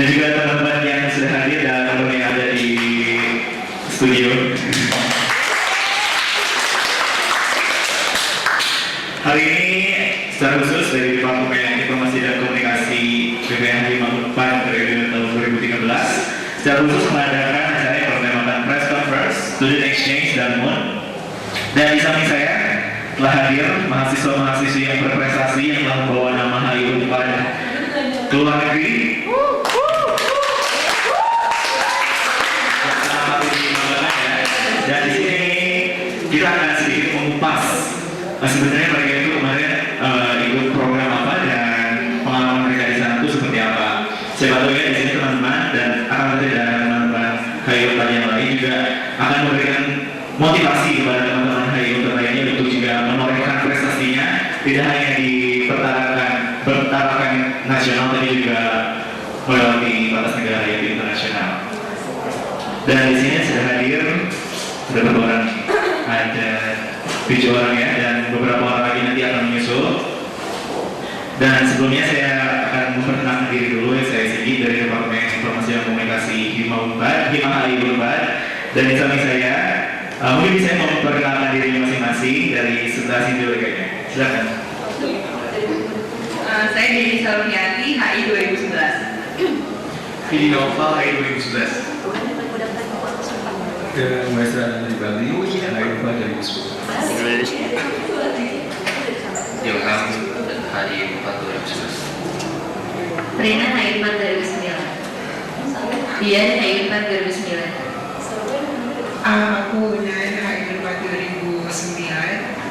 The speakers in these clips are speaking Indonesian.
juga teman-teman yang sudah hadir dan teman-teman yang ada di studio. Hari ini secara khusus dari Departemen Informasi dan Komunikasi BPH 54 periode tahun 2013 secara khusus mengadakan acara yang bertemakan Press Conference, Student Exchange, dan MUN. Dan di samping saya telah hadir mahasiswa-mahasiswi yang berprestasi yang telah membawa nama HI Unpad ke luar negeri. Dan di sini kita akan sedikit mengupas sebenarnya mereka itu kemarin ikut program apa dan pengalaman mereka di sana itu seperti apa. Siapa tahu ya di sini teman-teman dan akan ada teman-teman HI Unpad yang lain juga akan memberikan motivasi kepada teman-teman HI Unpad lainnya untuk juga menorehkan prestasinya tidak hanya di pertarakan nasional tapi juga melewati batas negara yaitu internasional. Dan di sini sudah hadir beberapa orang, ada 7 orang ya, dan beberapa orang lagi nanti akan menyusul. Dan sebelumnya saya akan memperkenalkan diri dulu, saya Sigi dari Departemen Informasi dan Komunikasi HIMA HI Unpad. Dan di samping saya, mungkin bisa memperkenalkan diri masing-masing dari sebelah sini dulu kayaknya. Silakan. Saya Dini Salmiati, HI 2011. Vidi Nova HI 2011. Dan Maestra dari Bali, HI Unpad 2010. Ilham HI Unpad 2011. Rina HI Unpad 2009. Dian HI Unpad 2009. Aku Unan HI Unpad 2009.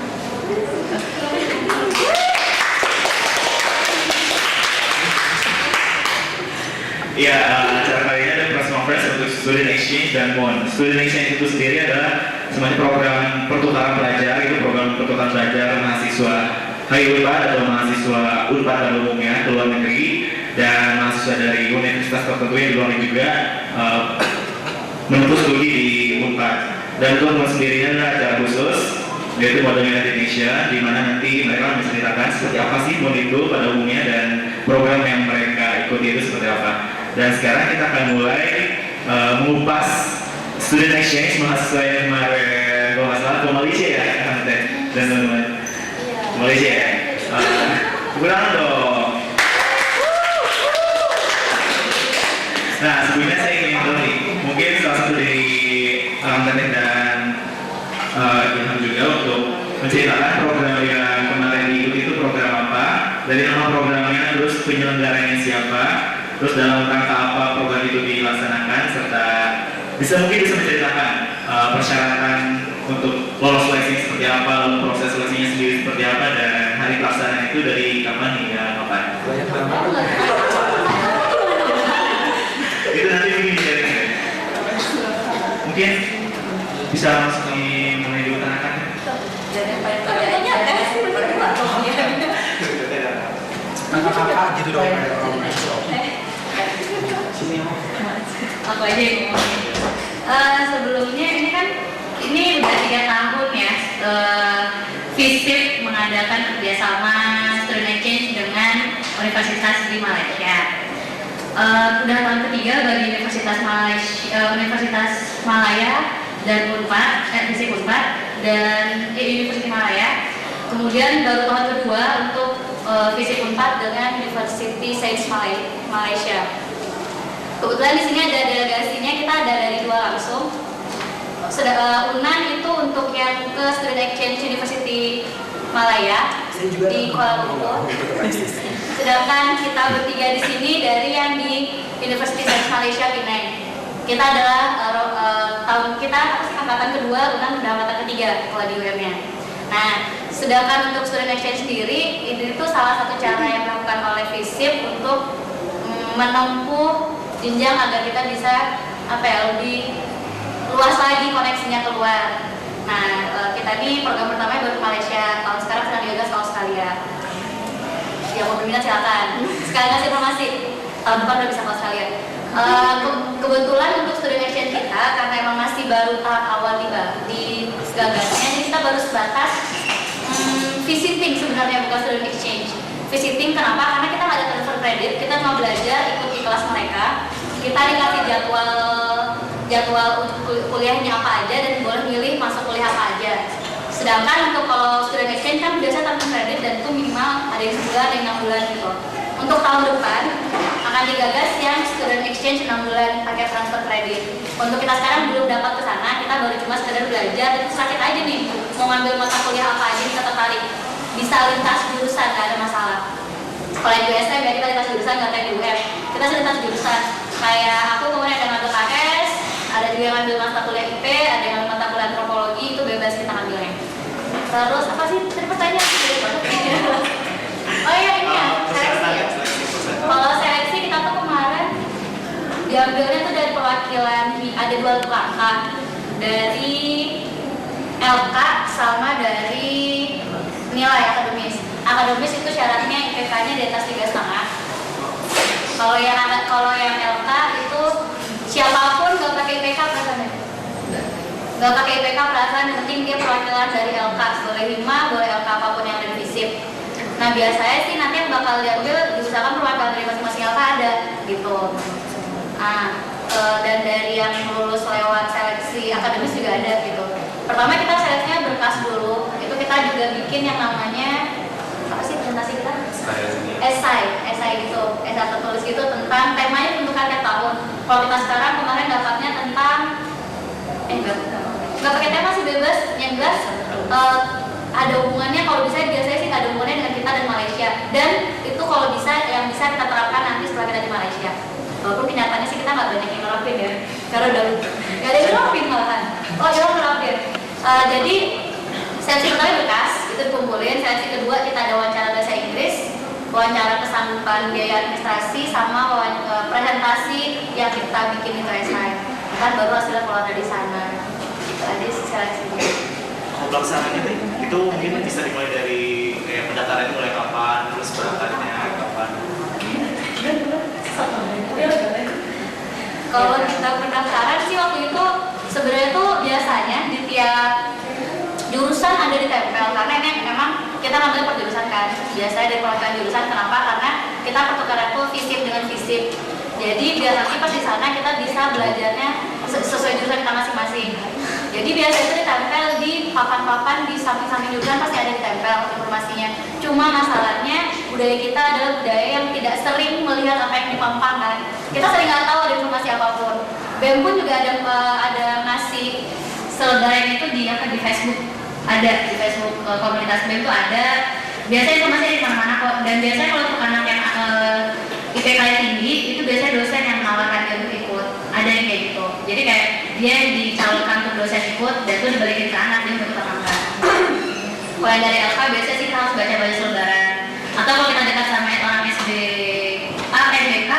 Ya, acara kali ini ada press conference untuk Student Exchange dan MUN. Student Exchange itu sendiri adalah semacam program pertukaran pelajar, itu program pertukaran pelajar mahasiswa HI Unpad atau mahasiswa Unpad pada umumnya ke luar negeri dan mahasiswa dari universitas tertentu yang di luar negeri juga menempuh studi di Unpad. Dan untuk MUN sendiri adalah acara khusus yaitu Model Indonesia, di mana nanti mereka menceritakan seperti apa sih MUN itu pada umumnya dan program yang mereka ikuti itu seperti apa. Dan sekarang kita akan mulai mengupas Student Exchange mahasiswa yang kemarin kalau nggak salah ke Malaysia ya dan teman-teman Malaysia ya. Kurang dong. Nah sebelumnya saya ingin tahu nih, mungkin salah satu dari Teteh dan Ilham juga untuk menceritakan program yang kemarin diikuti itu program apa, dari nama programnya, terus penyelenggaranya siapa, terus dalam rangka apa program itu dilaksanakan, serta mungkin bisa menceritakan persyaratan untuk lolos seleksi seperti apa, lalu proses seleksinya sendiri seperti apa, dan hari pelaksanaan itu dari kapan hingga kapan. Itu nanti mungkin dicari. Mungkin bisa langsung mulai diutarakan. Kakak gitu dong. Aku aja yang ngomongin. Sebelumnya ini udah 3 tahun ya FISIP mengadakan kerjasama Student Exchange dengan Universitas di Malaysia. Udah tahun ketiga bagi Universitas Malaya dan Unpad, FISIP Unpad dan Universitas Malaya. Kemudian baru tahun kedua untuk FISIP Unpad dengan University Sains Malaysia. Kebetulan di sini ada delegasinya, kita ada dari 2 langsung. UNAN itu untuk yang ke Student Exchange University Malaya di Kuala Lumpur. Sedangkan kita bertiga di sini dari yang di University Sains Malaysia Penang. Kita adalah angkatan kedua, UNAN udah angkatan ketiga kalau di UM-nya. Nah, sedangkan untuk Student Exchange sendiri itu salah satu cara yang dilakukan oleh FISIP untuk menempuh jenjang agar kita bisa lebih luas lagi koneksinya keluar. Nah, kita ini program pertama baru ke Malaysia, tahun sekarang sedang digagas ke Australia. Yang mau berminat silakan. Sekali lagi informasi, tahun depan udah bisa ke Australia. Kebetulan untuk Student Exchange kita karena emang masih baru tahap awal di gagasnya, jadi kita baru sebatas visiting sebenarnya, bukan Student Exchange. visiting. Kenapa? Karena kita nggak ada transfer kredit, kita mau belajar ikuti kelas mereka. Kita dikasih jadwal kuliahnya apa aja dan boleh milih masuk kuliah apa aja. Sedangkan untuk kalau student exchange kan biasa transfer kredit dan itu minimal ada yang sebulan, ada yang 6 bulan gitu. Untuk tahun depan akan digagas yang student exchange 6 bulan pakai transfer kredit. Untuk kita sekarang belum dapat ke sana, kita baru cuma sekedar belajar dan terserah kita aja nih mau ngambil mata kuliah apa aja kita tertarik. Bisa lintas jurusan, nggak ada masalah. Kalau di USM ya kita lintas jurusan, nggak kayak di UM. Kita lintas jurusan. Kayak aku kemudian ada ngambil KS, ada juga yang ngambil mata kuliah IP, ada yang ngambil mata kuliah antropologi, itu bebas kita ngambilnya. Terus apa sih tadi pertanyaan? Oh iya ini ya, seleksi. Kalau seleksi kita tuh kemarin diambilnya tuh dari perwakilan, ada 2 langkah, dari LK sama dari nilai akademis. Akademis itu syaratnya IPK-nya di atas 3,5. Kalau yang LK itu siapapun nggak pakai IPK perasaan, nggak pakai IPK perasaan, yang penting dia perwakilan dari LK, boleh 5, boleh LK apapun yang ada di FISIP. Nah biasanya sih nanti yang bakal diambil diusahakan perwakilan dari masing-masing LK ada gitu. Dan dari yang lulus lewat seleksi akademis juga ada gitu. Pertama kita seleksinya berkas dulu, itu kita juga bikin yang namanya apa sih presentasi kita? Esai gitu, esai tertulis gitu tentang temanya tentukan tiap tahun. Kalau kita sekarang kemarin dapatnya tentang nggak pakai tema sih, bebas, yang jelas ada hubungannya. Kalau biasanya sih nggak ada hubungannya dengan kita dan Malaysia, dan itu kalau bisa yang bisa kita terapkan nanti setelah kita di Malaysia. Walaupun kenyataannya sih kita nggak banyak yang nerapin ya, karena udah nggak ada yang nerapin malahan. Oh jangan nerapin. Jadi seleksi pertama berkas itu dikumpulin, seleksi kedua kita ada wawancara bahasa Inggris, wawancara kesanggupan biaya administrasi, sama presentasi yang kita bikin itu esai. Kan baru hasilnya keluar dari sana. Jadi seleksi. Kalau pelaksanaannya itu mungkin bisa dimulai dari kayak pendaftarannya mulai kapan, terus berangkatnya kapan. Kalau kita pendaftaran sih waktu itu sebenarnya tuh biasanya di tiap jurusan ada ditempel, karena ini memang kita ngambil per jurusan kan. Biasanya dari perwakilan jurusan, kenapa? Karena kita pertukaran tuh FISIP dengan FISIP. Jadi biar nanti pas di sana kita bisa belajarnya sesuai jurusan kita masing-masing. Jadi biasanya itu ditempel di papan-papan di samping-samping jurusan, pasti ada ditempel informasinya. Cuma masalahnya budaya kita adalah budaya yang tidak sering melihat apa yang dipampang kan. Kita sering nggak tahu ada informasi apapun. BEM pun juga ada ngasih selebaran itu di Facebook. Ada di Facebook komunitas BEM itu ada. Biasanya informasi di mana-mana kok. Dan biasanya kalau untuk anak yang IPK tinggi itu biasanya dosen yang menawarkan dia untuk ikut. Ada yang kayak gitu. Jadi kayak dia dicalonkan untuk dosen ikut dan itu dibalikin ke anak dia untuk terangkat. Kalau yang dari LK biasanya sih kita harus baca selebaran. Atau kalau kita dekat sama orang SBK,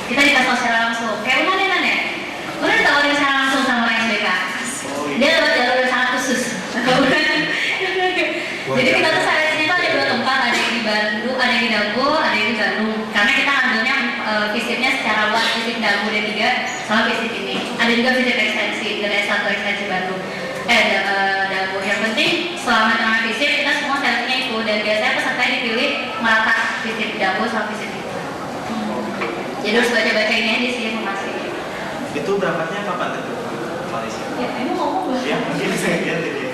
kita dikasih secara langsung. Kayak mana ya? Udah ditawarin secara langsung sama orang SBK. Dia lewat jalur yang sangat khusus. Jadi kita tuh seleksinya tuh ada 2 tempat, ada yang di Bandung, ada yang di Dago, ada yang di Bandung. Karena kita ambilnya visipnya secara luas, visip Dago D3 sama visip ini. Ada juga visip ekstensi dari S1 ekstensi Bandung. Dago. Yang penting selama tengah visip kita semua seleksinya itu, dan biasanya peserta dipilih merata visip Dago sama visip itu. Jadi harus baca-baca ini aja sih informasi. Itu berangkatnya kapan tuh Malaysia? Ya, emang ngomong Ya mungkin saya lihat ini.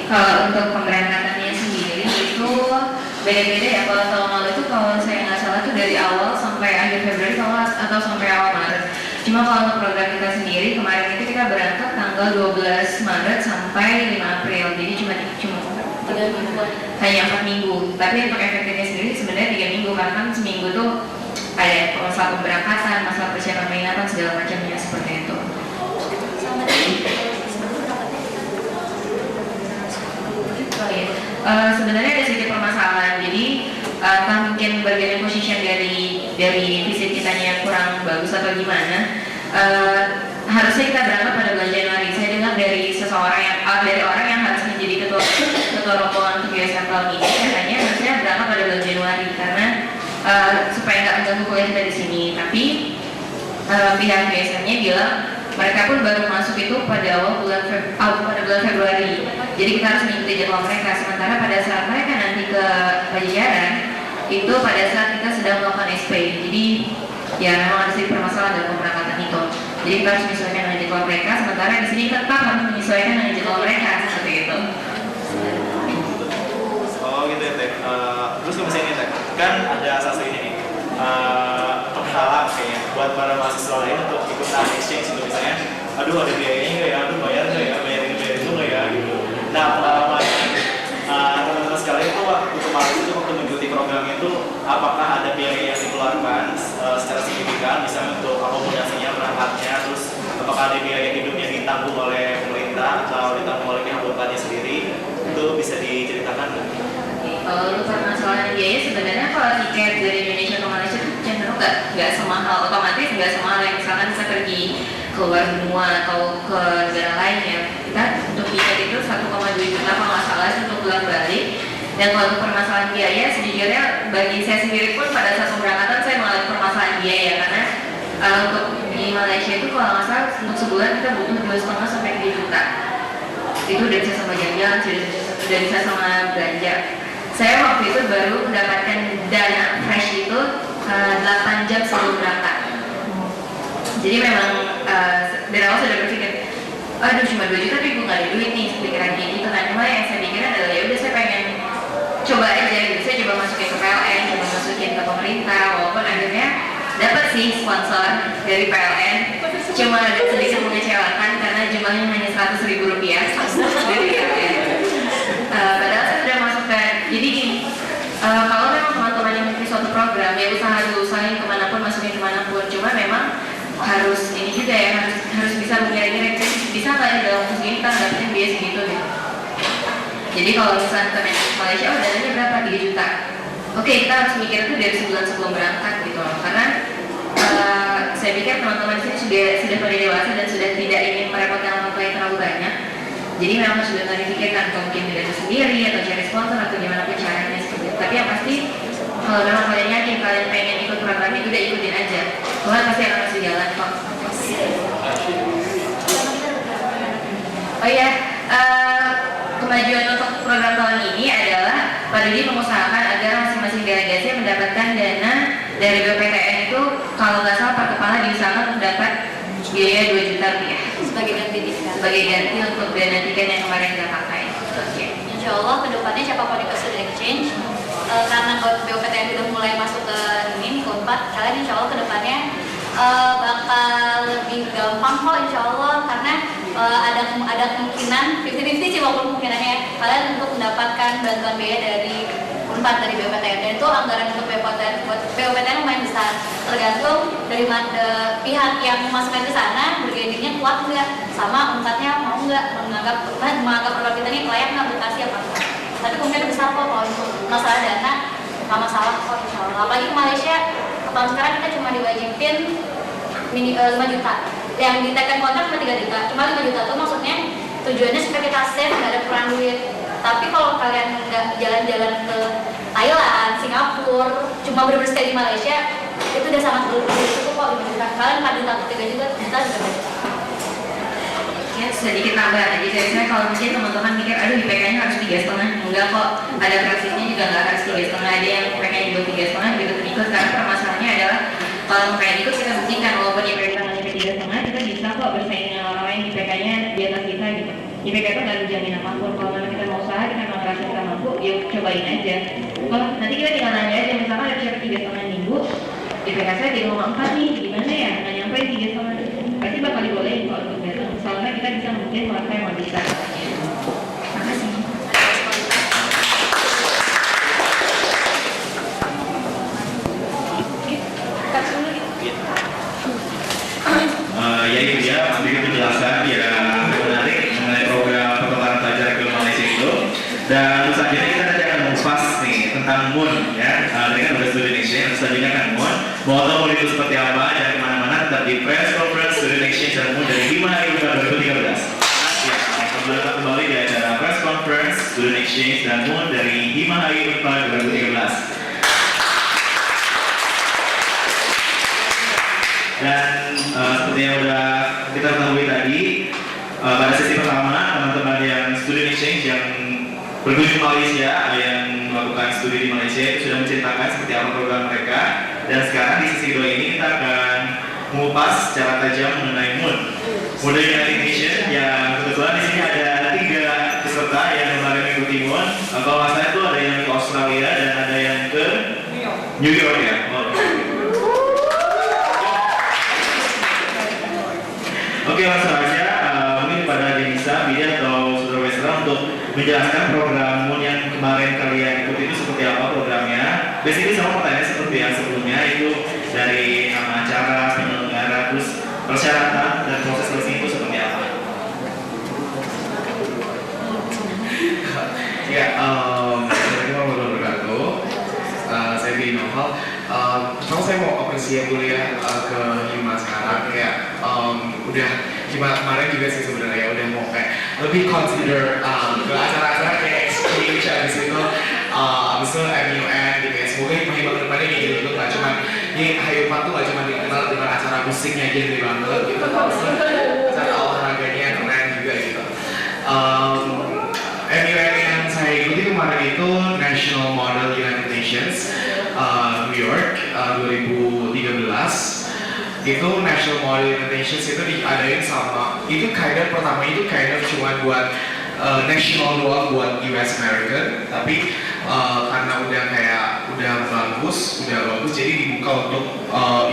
Kalau untuk pemberangkatannya sendiri itu beda-beda ya. Kalau tahun lalu itu kalau saya nggak salah itu dari awal sampai akhir Februari atau sampai awal Maret. Cuma kalau untuk program kita sendiri kemarin itu kita berangkat tanggal 12 Maret sampai 5 April. Jadi cuma 3 minggu, hanya 4 minggu. Tapi untuk efektifnya sendiri sebenarnya 3 minggu, karena kan seminggu tuh kayak masalah pemberangkatan, masalah persiapan penginapan segala macamnya seperti itu. Sebenarnya ada sedikit permasalahan. Jadi entah mungkin bargaining position dari visit kitanya yang kurang bagus atau gimana. Harusnya kita berangkat pada bulan Januari. Saya dengar dari orang yang harus menjadi ketua rombongan untuk USM tahun ini, katanya harusnya berangkat pada bulan Januari karena supaya nggak mengganggu kuliah kita di sini. Tapi pihak USM-nya bilang mereka pun baru masuk itu pada awal pada bulan Februari. Jadi kita harus mengikuti jadwal mereka. Sementara pada saat mereka nanti ke Pajajaran, itu pada saat kita sedang melakukan SP. Jadi ya memang ada sedikit permasalahan dalam pemberangkatan itu. Jadi kita harus menyesuaikan dengan jadwal mereka. Sementara di sini tetap harus menyesuaikan dengan jadwal mereka seperti itu. Oh gitu ya Teh. Terus ke ini Teh, kan ada satu ini nih penghalang kayaknya buat para mahasiswa lain untuk ikutan exchange gitu misalnya. Aduh ada biayanya nggak ya? Aduh bayar nggak ya? Bayar itu nggak ya? Gitu. Nah pengalaman teman-teman sekalian itu waktu kemarin itu waktu mengikuti program itu apakah ada biaya yang dikeluarkan secara signifikan misalnya untuk akomodasinya, berangkatnya, terus apakah ada biaya hidup yang ditanggung oleh pemerintah atau ditanggung oleh pihak bupati sendiri? Itu bisa diceritakan nggak? Kalau untuk permasalahan biaya sebenarnya kalau tiket dari Indonesia ke Malaysia itu cenderung nggak semahal, otomatis nggak semahal yang misalkan bisa pergi ke luar benua atau ke negara lain ya. Kita untuk tiket itu 1,2 juta kalau nggak salah untuk pulang balik. Dan kalau untuk permasalahan biaya sejujurnya bagi saya sendiri pun pada saat pemberangkatan saya mengalami permasalahan biaya karena untuk di Malaysia itu kalau nggak salah untuk sebulan kita butuh 2,5 sampai 3 juta. Itu udah bisa sama jalan-jalan, sudah bisa sama belanja. Saya waktu itu baru mendapatkan dana fresh itu 8 jam sebelum berangkat. Jadi memang dari awal sudah berpikir, aduh cuma 2 juta tapi gue gak ada duit nih, pikiran kayak gitu kan. Cuma yang saya pikir adalah ya udah saya pengen coba aja gitu. Saya coba masukin ke PLN, coba masukin ke pemerintah, walaupun akhirnya dapat sih sponsor dari PLN. Cuma ada sedikit mengecewakan karena jumlahnya hanya 100.000 rupiah dari PLN. Padahal saya sudah masukkan. Jadi gini, kalau memang teman-teman yang mengikuti suatu program ya usahain kemanapun, masukin kemanapun. Cuma memang harus ini juga ya, harus bisa mengira-ngira bisa nggak di dalam segini kita dapetin biaya segitu gitu. Jadi kalau misalnya kita main ke Malaysia, oh dananya berapa? 3 juta. Oke, kita harus mikir itu dari sebulan sebelum berangkat gitu loh. Karena saya pikir teman-teman di sini sudah pada dewasa dan sudah tidak ingin merepotkan orang tua yang terlalu banyak. Jadi memang sudah tadi pikirkan mungkin tidak sendiri atau cari sponsor atau gimana pun caranya seperti itu. Tapi yang pasti kalau memang kalian yakin kalian pengen ikut program itu udah ikutin aja. Tuhan pasti akan kasih jalan kok. Oh iya, kemajuan untuk program tahun ini adalah Pak Dudi mengusahakan agar masing-masing delegasi mendapatkan dana dari BPTN itu kalau nggak salah per kepala diusahakan mendapat biaya 2 juta rupiah sebagai ganti tiket. Sebagai ganti untuk dana tiket yang kemarin kita pakai. Insya Allah kedepannya siapapun ikut student exchange karena BPTN sudah mulai masuk ke NIM ke 4, kalian insya Allah kedepannya bakal lebih gampang kok insya Allah karena ada kemungkinan 50-50 sih walaupun kemungkinannya kalian untuk mendapatkan bantuan biaya dari UNPAD dari BPTN dan itu anggaran untuk BPTN lumayan besar tergantung dari pihak yang memasukkan ke sana bergeningnya kuat nggak sama UNPAD-nya mau nggak menganggap program kita ini layak nggak berkasi apa enggak. Tapi kemungkinan besar kok kalau untuk masalah dana nggak masalah kok insya Allah. Apalagi ke Malaysia tahun sekarang kita cuma diwajibin 5 juta yang ditekan kontrak cuma 3 juta cuma 5 juta tuh maksudnya tujuannya supaya kita save nggak ada kurang duit. Tapi kalau kalian nggak jalan-jalan ke Thailand, Singapura, cuma bener-bener stay di Malaysia itu udah sangat cukup kok 5 juta. Kalian 4 juta atau 3 juta juga banyak. Ya sedikit tambahan aja dari saya kalau mungkin teman-teman mikir aduh IPK-nya harus 3,5 enggak kok, ada praksisnya juga nggak harus 3,5, ada yang pengen juga 3,5 gitu ikut karena permasalahannya adalah kalau pengen ikut kita buktikan walaupun IPK kita hanya 3,5 kita bisa kok bersaing dengan orang lain IPK-nya di atas kita gitu. IPK itu nggak menjamin apapun, kalau memang kita mau usaha kita mau merasa kita mampu yuk cobain aja. Kalau nanti kita tinggal nanya aja misalkan ada siapa 3,5 minggu IPK saya 3,4 nih gimana ya nggak nyampe 3,5 pasti bakal dibolehin kalau untuk datang soalnya kita bisa mungkin merasa yang lebih besar. Makasih. Ya itu dia, sedikit penjelasan yang menarik mengenai program pertukaran pelajar ke Malaysia itu. Dan selanjutnya kita nanti akan mengupas nih tentang MUN ya. Tadi kan udah Student Exchange, selanjutnya kan MUN. Mau tahu itu seperti apa dan kemana-mana tetap di Press Conference Student Exchange dan MUN dari 5 Hari 2013. Kembali di acara Press Conference Student Exchange dan MUN dari 5 Hari 2013. Dan seperti yang udah kita ketahui tadi, pada sesi pertama teman-teman yang student exchange yang berkunjung ke Malaysia, yang melakukan studi di Malaysia itu sudah menceritakan seperti apa program mereka. Dan sekarang di sesi kedua ini kita akan mengupas secara tajam mengenai MUN United Nations, yang kebetulan di sini ada 3 peserta yang kemarin mengikuti MUN. Kalau nggak salah itu ada yang ke Australia dan ada yang ke New York ya. Oke, langsung aja mungkin pada Denisa, Bida atau Saudara Westra untuk menjelaskan program MUN yang kemarin kalian ikuti itu seperti apa programnya. Basically sama pertanyaan seperti yang sebelumnya, itu dari nama acara, penyelenggara, terus persyaratan dan proses seleksi itu seperti apa. Ya, Assalamualaikum warahmatullahi wabarakatuh. Saya Billy Noval. Pertama saya mau apresiasi dulu ya ke Hima sekarang, kayak udah Hima kemarin juga sih sebenarnya udah mau kayak lebih consider ke acara-acara kayak exchange abis itu MUN gitu ya. Semoga Hima ke depannya kayak gitu nggak cuma ini Hayupan tuh nggak cuma dikenal dengan acara musiknya gitu banget gitu, acara olahraganya keren juga gitu. MUN yang saya ikuti kemarin itu National Model United Nations New York 2013. Itu National Model United Nations itu diadain sama, itu pertama itu cuma buat national doang buat US American, tapi karena udah bagus jadi dibuka untuk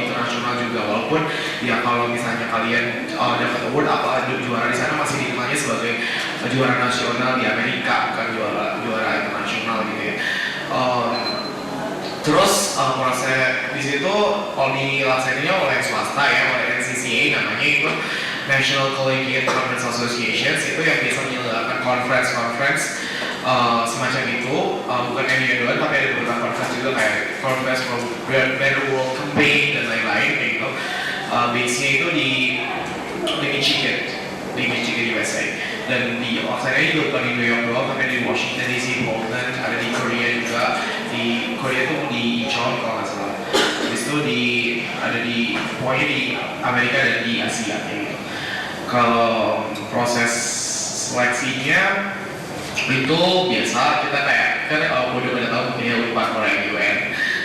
internasional juga. Walaupun ya kalau misalnya kalian dapat award apa juara di sana masih dikenalnya sebagai juara nasional di Amerika, bukan juara internasional gitu ya. Terus proses di situ dilaksanainnya oleh swasta ya, oleh NCCA namanya, itu National Collegiate Conference Associations, itu yang biasa menyelenggarakan conference semacam itu, bukan MUN doang tapi ada beberapa conference juga kayak Conference for Better World Campaign dan lain-lain kayak gitu. Base-nya itu di Michigan USA, dan di Australia juga bukan di New York doang tapi di Washington DC, Portland, ada di Korea juga. Di Korea tuh di Incheon kalau nggak salah. Habis itu pokoknya di Amerika dan di Asia kayak gitu. Kalau proses seleksinya itu biasa kita kayak kan udah pada tahu punya Unpad for MUN,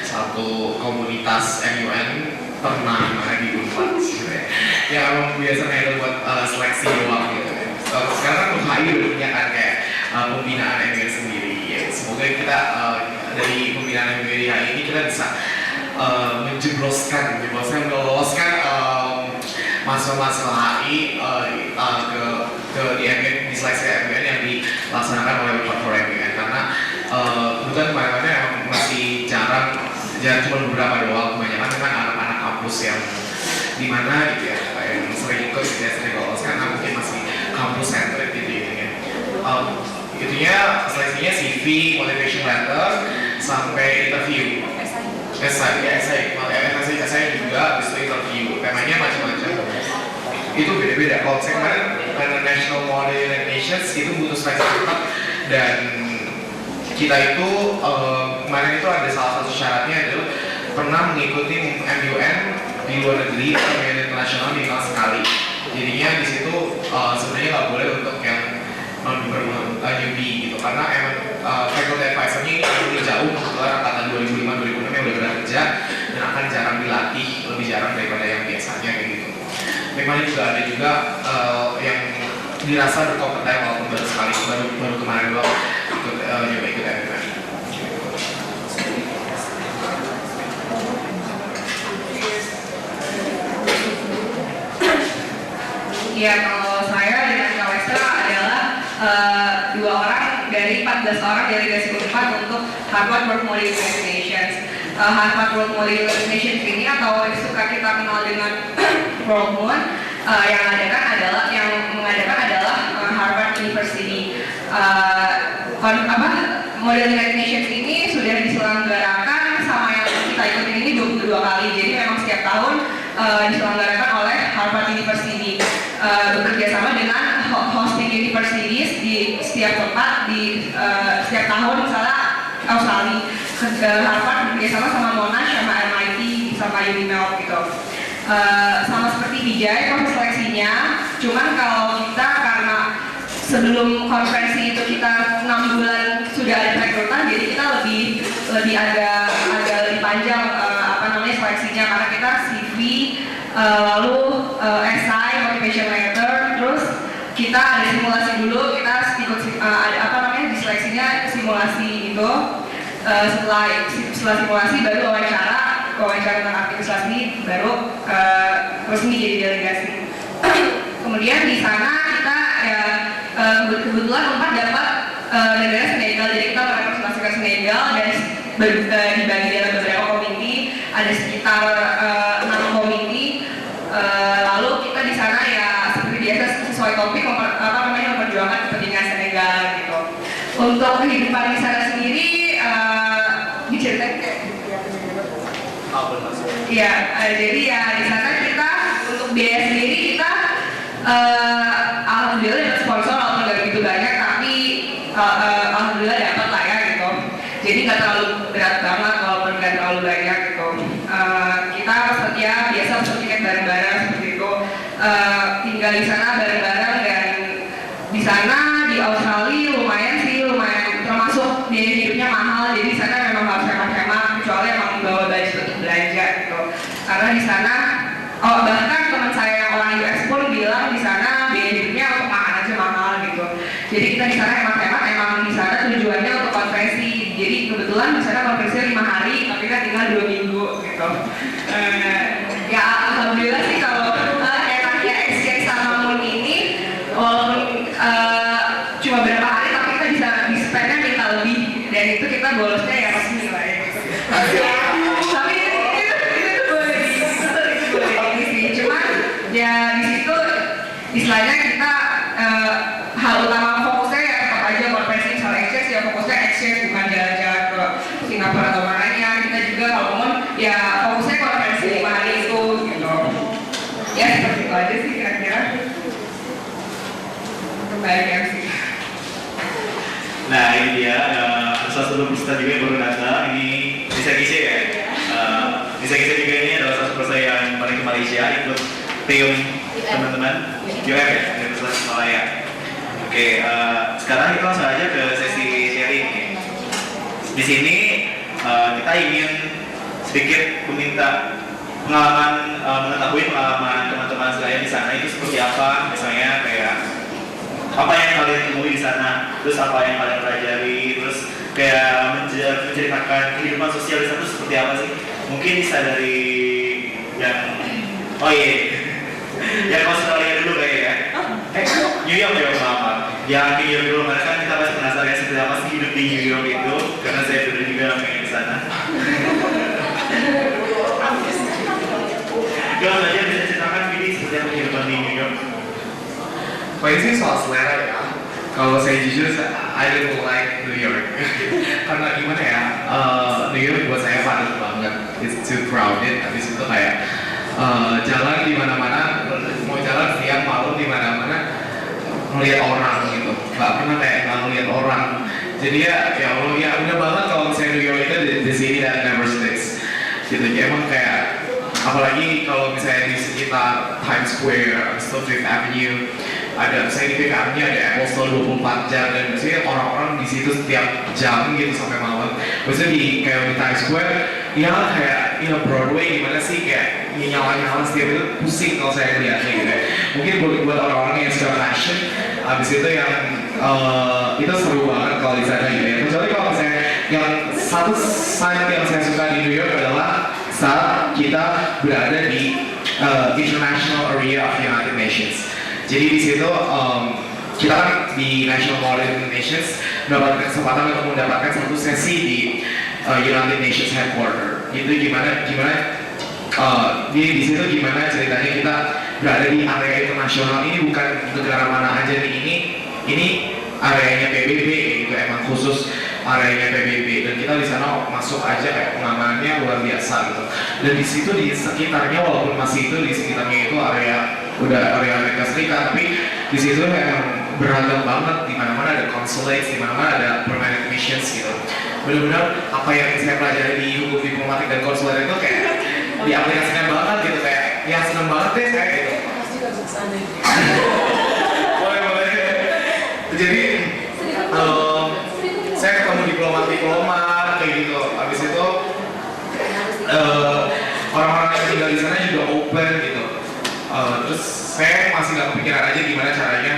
satu komunitas MUN pernah di Unpad ya emang biasanya itu buat seleksi doang gitu. Sekarang kan UHI udah punya kan kayak pembinaan MUN sendiri ya. Semoga kita dari pembinaan MUN di hari ini kita bisa meloloskan mahasiswa HI ke di MUN, di seleksi MUN yang dilaksanakan oleh Unpad for MUN, karena kebetulan kemarin-kemarin emang masih jarang cuma beberapa doang, kebanyakan kan anak-anak kampus yang dimana gitu ya, yang sering ikut gitu ya, sering lolos karena mungkin masih kampus centric gitu ya. Itunya seleksinya CV, motivation letter, sampai interview. Essay juga, habis itu interview. Temanya macam-macam. Itu beda-beda. Kalau saya kemarin karena National Model United Nations itu butuh seleksi cepat, dan kita itu kemarin itu ada salah satu syaratnya adalah pernah mengikuti MUN di luar negeri atau MUN internasional minimal sekali. Jadinya di situ sebenarnya nggak boleh untuk yang newbie gitu, karena emang faculty advisor-nya ini lebih jauh, kebetulan angkatan 2005-2006 yang udah bekerja dan akan jarang dilatih, lebih jarang daripada yang biasanya kayak gitu. Memang juga ada juga yang dirasa berkompeten walaupun baru sekali, baru kemarin doang ikut MUN. Ya, kalau saya dengan Kak Westra adalah 2 orang dari 14 orang delegasi Unpad untuk Harvard World Model United Nations. Harvard World Model United Nations ini atau suka kita kenal dengan World MUN, yang mengadakan adalah Harvard University. Model United Nations ini sudah diselenggarakan sama yang kita ikutin ini 22 kali. Jadi memang setiap tahun diselenggarakan oleh Harvard University, bekerja sama dengan hosting universities di setiap tempat di setiap tahun. Misalnya Australia, Harvard bekerja sama Monash, sama MIT, sama UNIMED gitu. sama seperti Vijay proses seleksinya, cuman kalau kita karena sebelum konferensi itu kita 6 bulan sudah ada rekrutan, jadi kita lebih agak lebih panjang seleksinya, karena kita CV, lalu essay, motivation letter, terus kita ada simulasi dulu, kita ikut diseleksinya simulasi itu, setelah simulasi baru wawancara tentang aktivitas baru resmi jadi delegasi. Kemudian di sana kita kebetulan Unpad dapat negara Senegal, jadi kita merepresentasikan Senegal dan dibagi dalam beberapa komite, ada sekitar 6 komite. Lalu kita di sana ya seperti biasa sesuai topik memperjuangkan kepentingan Senegal gitu. Untuk kehidupan di sana sendiri diceritain kayak iya, jadi ya di sana kita untuk biaya sendiri kita alhamdulillah dapat sponsor walaupun nggak begitu banyak, tapi alhamdulillah dapat lah ya gitu. Jadi nggak terlalu berat banget walaupun nggak terlalu banyak gitu. Kita biasa pesan tiket bareng-bareng seperti itu, tinggal di sana bareng-bareng, dan di sana di Australia lumayan termasuk biaya hidupnya mahal, jadi di sana memang harus hemat-hemat kecuali emang bawa budget untuk belanja gitu. Karena di sana bahkan teman saya yang orang US pun bilang di sana biaya hidupnya untuk makan aja mahal gitu. Jadi kita di sana hemat-hemat, emang di sana tujuannya untuk konferensi. Jadi kebetulan di sana konferensinya 5 hari, tapi kan tinggal 2 minggu gitu. Ya alhamdulillah sih kalau enaknya exchange sama Moon ini, walaupun cuma berapa hari, tapi kita bisa di-spend-nya minta lebih, dan itu kita bolosnya ya resmi lah ya gitu. Tapi itu boleh ini sih, cuman ya di situ istilahnya kita hal utama fokusnya ya tetap aja konferensi misalnya exchange, ya fokusnya exchange bukan jalan-jalan ke Singapura atau mananya. Kita juga kalau ngomong ya fokusnya konferensi 5 hari itu gitu. Ya seperti itu aja sih kira-kira. Kembali MC. Nah ini dia salah satu peserta juga yang baru datang, ini Nisa Gise ya. Nisa Gise juga ini adalah salah satu peserta yang paling ke Malaysia, ikut tim teman-teman UM ya, Universitas Malaya. Oke, sekarang kita langsung aja ke sesi sharing. Di sini kita ingin sedikit meminta mengetahui pengalaman teman-teman sekalian di sana itu seperti apa, misalnya kayak apa yang kalian temui di sana, terus apa yang kalian pelajari, terus kayak menceritakan kehidupan sosial di sana itu seperti apa sih? Mungkin bisa dari yang yang Australia dulu kayak ya. New York ya maaf. Yang New York dulu, karena kan kita pasti penasaran seperti apa sih hidup di New York itu, karena saya sudah juga pengen di sana. Kalau saja bisa ceritakan ini seperti apa kehidupan di New York. Kalau ini soal selera ya, kalau saya jujur, I don't like New York. Karena gimana ya, New York buat saya padat banget, it's too crowded. Habis itu kayak jalan di mana-mana, mau jalan siang malam di mana-mana ngeliat orang gitu, nggak pernah kayak nggak ngeliat orang. Jadi ya Allah ya udah banget kalau misalnya New York itu di sini dan never sticks gitu. Jadi emang kayak apalagi kalau misalnya di sekitar Times Square, Fifth Avenue, ada misalnya di Fifth Avenue ada Apple Store 24 jam, dan biasanya orang-orang di situ setiap jam gitu sampai malam. Biasanya di Times Square ya kayak Broadway gimana sih, kayak nyala-nyala setiap itu pusing kalau saya lihatnya gitu. Mungkin buat orang-orang yang suka fashion, abis itu yang itu seru banget kalau di sana gitu ya. Kecuali kalau misalnya yang satu side yang saya suka di New York adalah saat kita berada di International Area of United Nations. Jadi di situ kita kan di National Mall of United Nations mendapatkan kesempatan untuk mendapatkan satu sesi di United Nations Headquarter. Itu gimana di situ gimana ceritanya kita berada di area internasional. Ini bukan negara mana aja nih, ini areanya PBB gitu, emang khusus areanya PBB, dan kita di sana masuk aja kayak pengamanannya luar biasa gitu. Dan di situ di sekitarnya, walaupun masih itu di sekitarnya itu area Amerika Serikat, tapi di situ emang beragam banget, di mana-mana ada consulates, di mana-mana ada permanent missions gitu. Benar-benar apa yang saya pelajari di hukum diplomatik dan konsuler itu kayak diaplikasikan banget gitu, kayak ya seneng banget deh saya gitu. Boleh. Jadi saya ketemu diplomat kayak gitu. Habis itu orang-orang yang tinggal di sana juga open gitu. Terus saya masih nggak kepikiran aja gimana caranya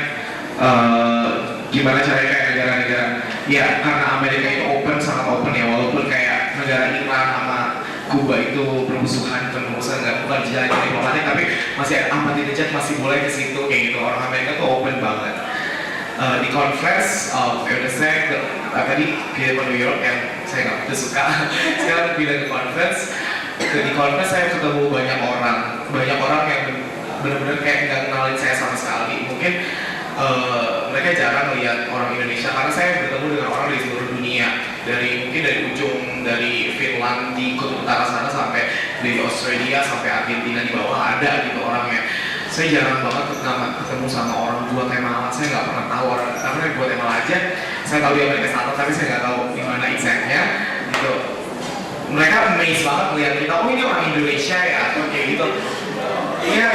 kayak negara-negara ya, karena Amerika itu sangat open ya, walaupun kayak negara Iran sama Kuba itu bermusuhan bukan jalan diplomatik, tapi masih aman didejat, masih boleh ke situ kayak gitu. Orang Amerika tuh open banget. Di conference, udah saya tadi pilih ke New York yang saya nggak begitu suka. Sekarang pilih ke conference. Di conference saya ketemu banyak orang yang benar-benar kayak nggak kenalin saya sama sekali. Mungkin mereka jarang lihat orang Indonesia karena saya bertemu dengan orang dari seluruh dunia, mungkin dari ujung dari Finland di kutub utara sana sampai dari Australia sampai Argentina di bawah ada gitu orangnya. Saya jarang banget ketemu sama orang Guatemala. Saya nggak pernah tahu orang di Guatemala aja. Saya tahu di Amerika Selatan tapi saya nggak tahu di mana exactnya gitu. Mereka amazed banget melihat kita, oh ini orang Indonesia ya atau kayak gitu. Iya,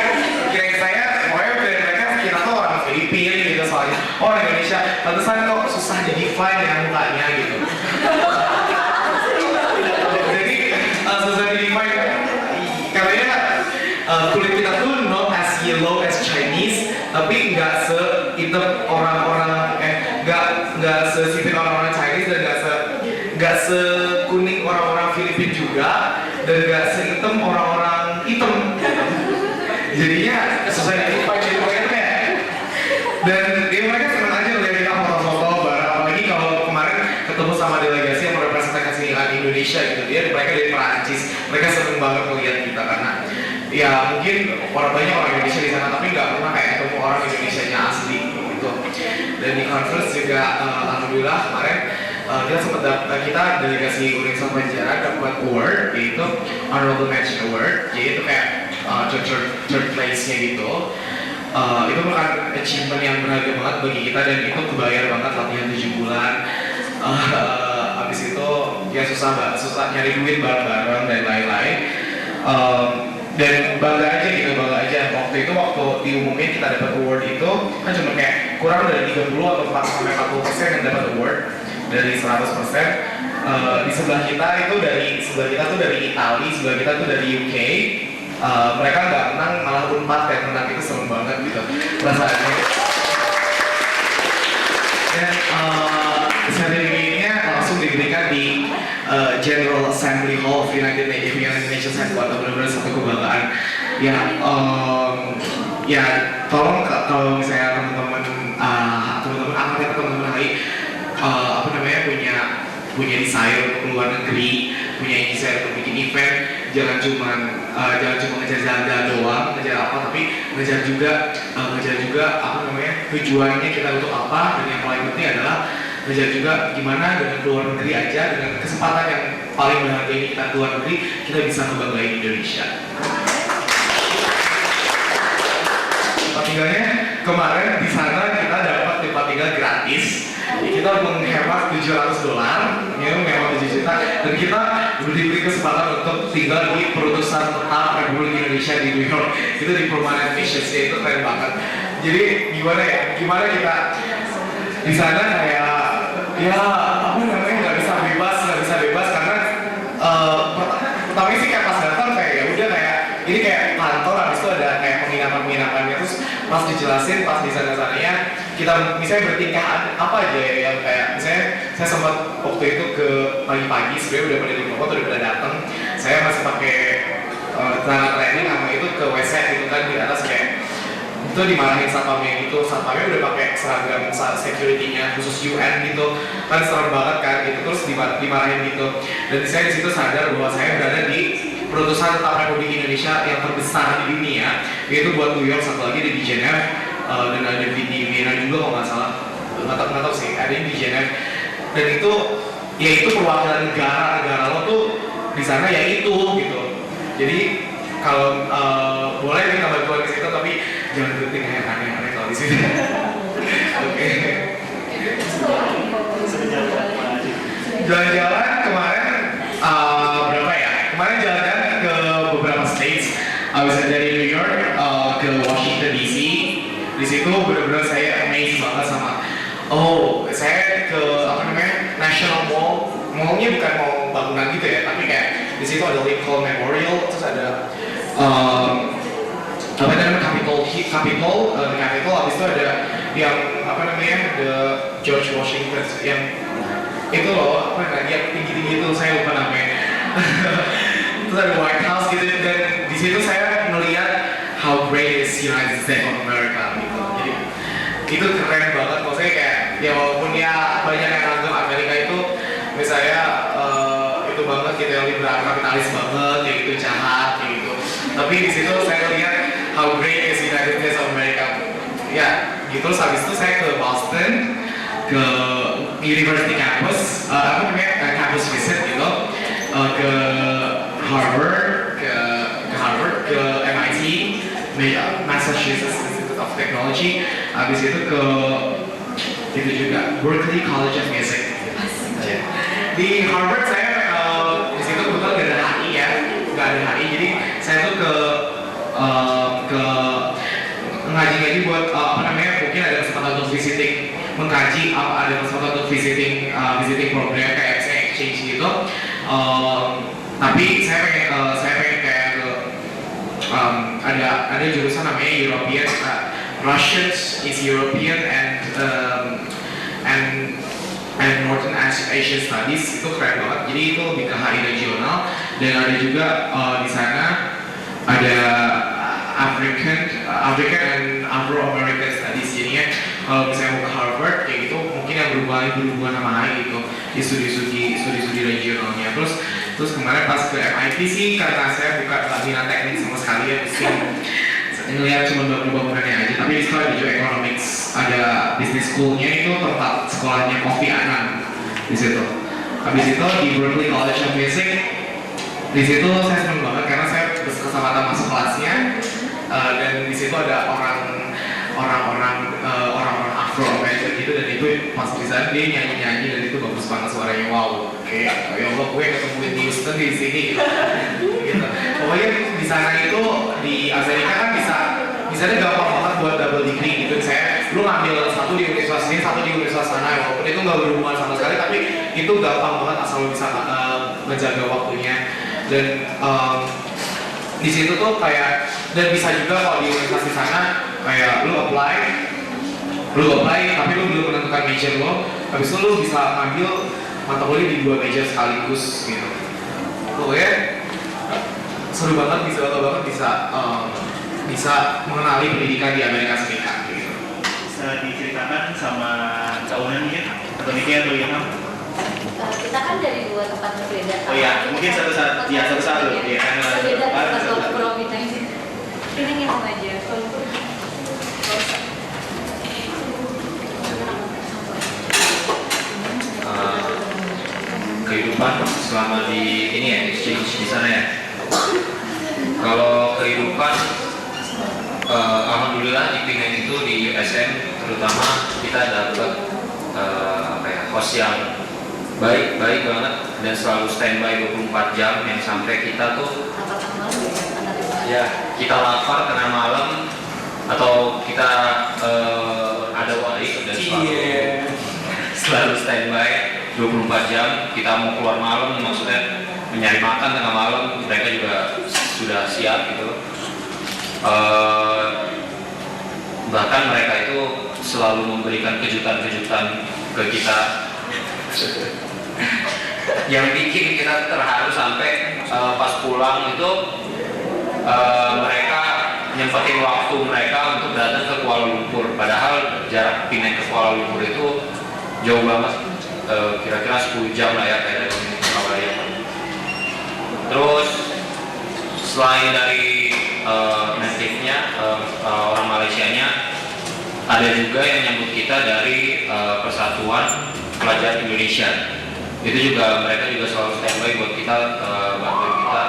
kira saya pokoknya dari mereka kita tuh orang Filipina gitu soalnya. Oh orang Indonesia, pantesan kok susah di define ya mukanya gitu. Jadi susah di define karena kulit kita tuh not as yellow as Chinese, tapi nggak sehitam orang-orang nggak sesipit orang-orang Chinese dan nggak sekuning orang-orang Filipina juga dan nggak sehitam orang-orang hitam. Jadinya susah di define gitu ya. Dan dia mereka senang aja lihat kita foto-foto bareng, apalagi kalau kemarin ketemu sama delegasi yang merepresentasikan Indonesia gitu, mereka dari Perancis, mereka seneng banget melihat kita karena ya mungkin banyak orang Indonesia di sana tapi nggak pernah kayak ketemu orang Indonesianya asli gitu. Dan di conference juga alhamdulillah kemarin kita delegasi Uniswa Banjara dapat award yaitu Honorable Mention Award, yaitu kayak third place-nya gitu. Itu merupakan achievement yang berharga banget bagi kita dan itu kebayar banget latihan 7 bulan. Habis itu ya susah nyari duit bareng-bareng dan lain-lain. Dan bangga aja waktu diumumin kita dapat award itu kan cuma kayak kurang dari 30 atau 40% yang dapat award dari 100%. Di sebelah kita tuh dari Italia, sebelah kita tuh dari UK. Mereka nggak menang, malah Unpad yang menang, itu seneng banget gitu perasaannya. Dan sertifikatnya langsung diberikan di General Assembly Hall of United Nations Headquarters, benar-benar satu kebanggaan. Ya tolong kalau misalnya teman-teman angkat atau teman-teman HI punya desire untuk keluar negeri, punya desire untuk bikin event, jangan cuma ngejar jalan-jalan doang, ngejar apa, tapi ngejar juga tujuannya kita untuk apa, dan yang paling penting adalah ngejar juga gimana dengan keluar negeri aja, dengan kesempatan yang paling berharga ini kita keluar negeri, kita bisa ngebanggain Indonesia. Tempat tinggalnya kemarin di sana kita dapat tempat tinggal gratis. Kita menghemat $700, menghemat 7 juta, dan kita diberi kesempatan untuk tinggal di perutusan tetap Republik Indonesia di New York. Itu di Permanent Missions, itu keren banget. Jadi gimana kita di sana kayak nggak bisa bebas karena pertama sih kayak pas datang kayak ya udah kayak ini kayak kantor, habis itu ada kayak penginapannya, terus pas dijelasin pas di sana-sananya kita misalnya bertingkah apa aja ya, yang kayak misalnya saya sempat waktu itu ke pagi-pagi sebenarnya udah pada diplomat, udah pada datang, saya masih pakai celana training sama itu ke WC gitu kan, di atas kayak itu dimarahin satpamnya gitu, satpamnya udah pakai seragam security-nya khusus UN gitu kan, serem banget kan gitu, terus dimarahin gitu. Dan saya di situ sadar bahwa saya berada di perutusan tetap Republik Indonesia yang terbesar di dunia, yaitu buat New York, satu lagi di Geneva, dan ada di Vienna juga kalau nggak salah, nggak tahu sih, ada di Geneva. Dan itu perwakilan negara lo tuh di sana ya itu gitu. Jadi kalau boleh minta bantuan ke situ, tapi jangan berhenti kayak aneh-aneh kalau di sini. Oke. Jalan-jalan kemarin berapa ya? Kemarin jalan-jalan ke beberapa di situ benar-benar saya amazed banget sama saya ke National Mallnya bukan mall bangunan gitu ya, tapi kayak di situ ada Lincoln Memorial, terus ada Capitol, habis itu ada yang the George Washington yang itu loh, yang tinggi-tinggi itu saya lupa namanya. Terus ada White House gitu, dan di situ saya melihat how great is United States of America gitu. Jadi itu keren banget, maksudnya kayak ya walaupun ya banyak yang anggap Amerika itu misalnya itu banget gitu, yang liberal kapitalis banget, kayak gitu jahat kayak gitu. Tapi di situ saya lihat how great is United States of America. Ya, gitu. Terus habis itu saya ke Boston, ke University Campus, campus visit gitu, ke Harvard, ke MIT, Massachusetts Institute of Technology, habis itu ke itu juga Berklee College of Music. Di Harvard saya di situ kebetulan nggak ada HI ya, nggak ada HI, jadi saya tuh ke ngaji-ngaji buat mungkin ada kesempatan untuk visiting, mengkaji ada kesempatan untuk visiting program kayak saya exchange gitu. Tapi saya pengen kayak ke ada jurusan namanya European Russians is European and Northern Asian Studies, itu keren banget. Jadi itu lebih ke HI regional, dan ada juga di sana ada African and Afro-American Studies. Jadinya kalau misalnya mau ke Harvard kayak gitu, mungkin yang berhubungan sama HI gitu, di studi regionalnya. Terus kemarin pas ke MIT sih, karena saya bukan minat teknik sama sekali ya, mesti ngeliat cuma bangunannya aja. Tapi di situ ada juga economics, ada business schoolnya, itu tempat sekolahnya Kofi Annan di situ. Habis itu di Berklee College of Music, di situ saya seneng banget karena saya berkesempatan masuk kelasnya, dan di situ ada orang-orang Afro-American gitu, dan itu pas di sana dia nyanyi dan itu bagus banget suaranya, wow, kayak ya Allah gue ketemu Whitney Houston di sini gitu. Pokoknya di sana itu di Amerika kan bisa gampang banget buat double degree gitu. Lu ngambil satu di universitas ini, satu di universitas sana, walaupun itu nggak berhubungan sama sekali, tapi itu gampang banget asal lu bisa menjaga waktunya. Dan di situ tuh kayak, dan bisa juga kalau di universitas di sana kayak lu apply tapi lu belum menentukan major lo, habis itu lu bisa ngambil mata kuliah di 2 major sekaligus gitu. Pokoknya seru banget, bisa mengenali pendidikan di Amerika Serikat gitu. Bisa diceritakan sama Kak Una mungkin, atau Niki atau Ilham? Kita kan dari 2 tempat berbeda. Oh iya, mungkin satu-satu dulu. Iya, berbeda pas COVID-19. Ini yang aja. Kehidupan selama di ini ya, exchange di sana ya. Kalau kehidupan, alhamdulillah di Penang itu di USM terutama kita dapat host yang baik banget dan selalu standby 24 jam, yang sampai kita tuh ya kita lapar tengah malam atau kita ada wali dan selalu standby 24 jam. Kita mau keluar malam, maksudnya mencari makan tengah malam, mereka juga sudah siap gitu. Bahkan mereka itu selalu memberikan kejutan-kejutan ke kita yang bikin kita terharu sampai pas pulang itu mereka nyempetin waktu mereka untuk datang ke Kuala Lumpur, padahal jarak Penang ke Kuala Lumpur itu jauh banget, kira-kira 10 jam lah ya kayak dari Surabaya. Terus selain dari native-nya, orang Malaysianya, ada juga yang nyambut kita dari Persatuan Pelajar Indonesia. Itu juga mereka juga selalu standby buat kita, bantuin kita.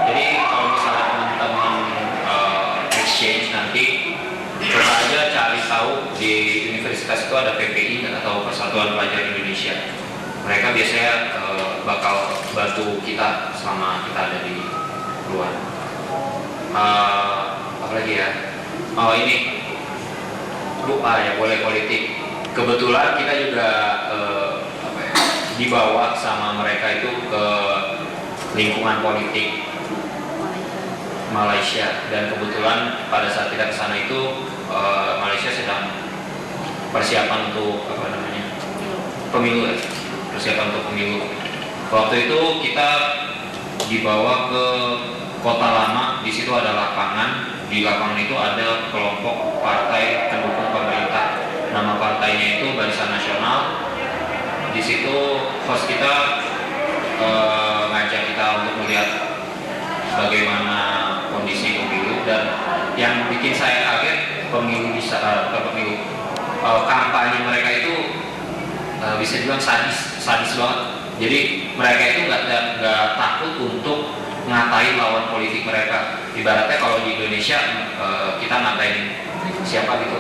Jadi kalau misalnya teman-teman exchange nanti, coba aja cari tahu di universitas itu ada PPI atau Persatuan Pelajar Indonesia. Mereka biasanya bakal bantu kita selama kita ada di luar. Apalagi ya? Oh ini boleh politik. Kebetulan kita juga dibawa sama mereka itu ke lingkungan politik Malaysia, dan kebetulan pada saat kita ke sana itu Malaysia sedang persiapan untuk pemilu ya, persiapan untuk pemilu. Waktu itu kita dibawa ke kota lama, di situ ada lapangan, di lapangan itu ada kelompok partai pendukung pemerintah, nama partainya itu Barisan Nasional. Di situ host kita ngajak kita untuk melihat bagaimana kondisi pemilu, dan yang bikin saya kaget kampanye mereka itu bisa dibilang sadis banget. Jadi mereka itu nggak takut untuk ngatain lawan politik mereka. Ibaratnya kalau di Indonesia kita ngatain siapa gitu,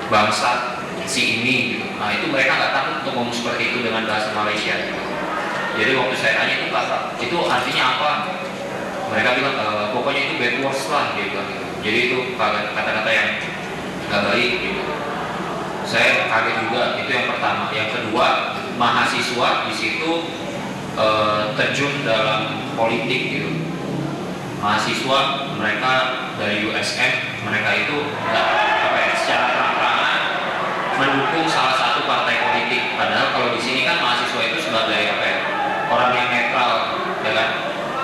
bangsa si ini gitu. Nah itu mereka nggak takut untuk ngomong seperti itu dengan bahasa Malaysia gitu. Jadi waktu saya tanya itu artinya apa, mereka bilang pokoknya itu backwards lah gitu. Jadi itu kata-kata yang nggak baik gitu. Saya kaget juga, itu yang pertama. Yang kedua, mahasiswa di situ terjun dalam politik gitu. Mahasiswa mereka dari USM, mereka itu secara terang-terangan mendukung salah satu partai politik. Padahal kalau di sini kan mahasiswa itu sebagai orang yang netral, ya kan,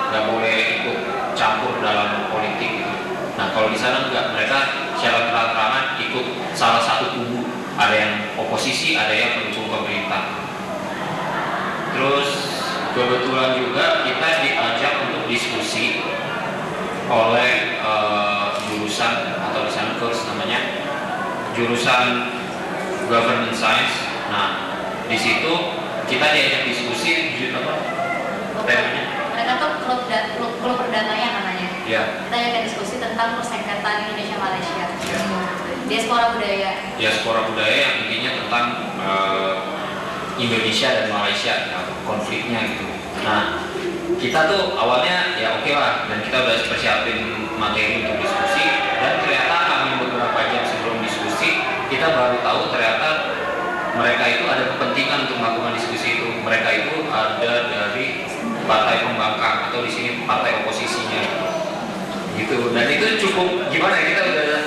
nggak boleh ikut campur dalam politik gitu. Nah kalau di sana enggak, mereka secara terang-terangan ikut salah satu kubu, ada yang oposisi, ada yang pendukung pemerintah. Terus kebetulan juga kita diajak untuk diskusi oleh jurusan, atau di sana kurs namanya jurusan Government Science. Nah di situ kita diajak diskusi temanya. Mereka tuh klub perdamaian namanya. Ya. Kita akan diskusi tentang persengketaan Indonesia Malaysia. Ya. Diaspora budaya. Diaspora budaya yang intinya tentang Indonesia dan Malaysia, konfliknya gitu. Nah kita tuh awalnya ya oke lah, dan kita udah persiapin materi untuk diskusi, dan ternyata kami beberapa jam sebelum diskusi kita baru tahu ternyata mereka itu ada kepentingan untuk melakukan diskusi itu. Mereka itu ada dari partai pembangkang, atau di sini partai oposisinya gitu. Dan itu cukup gimana ya, kita udah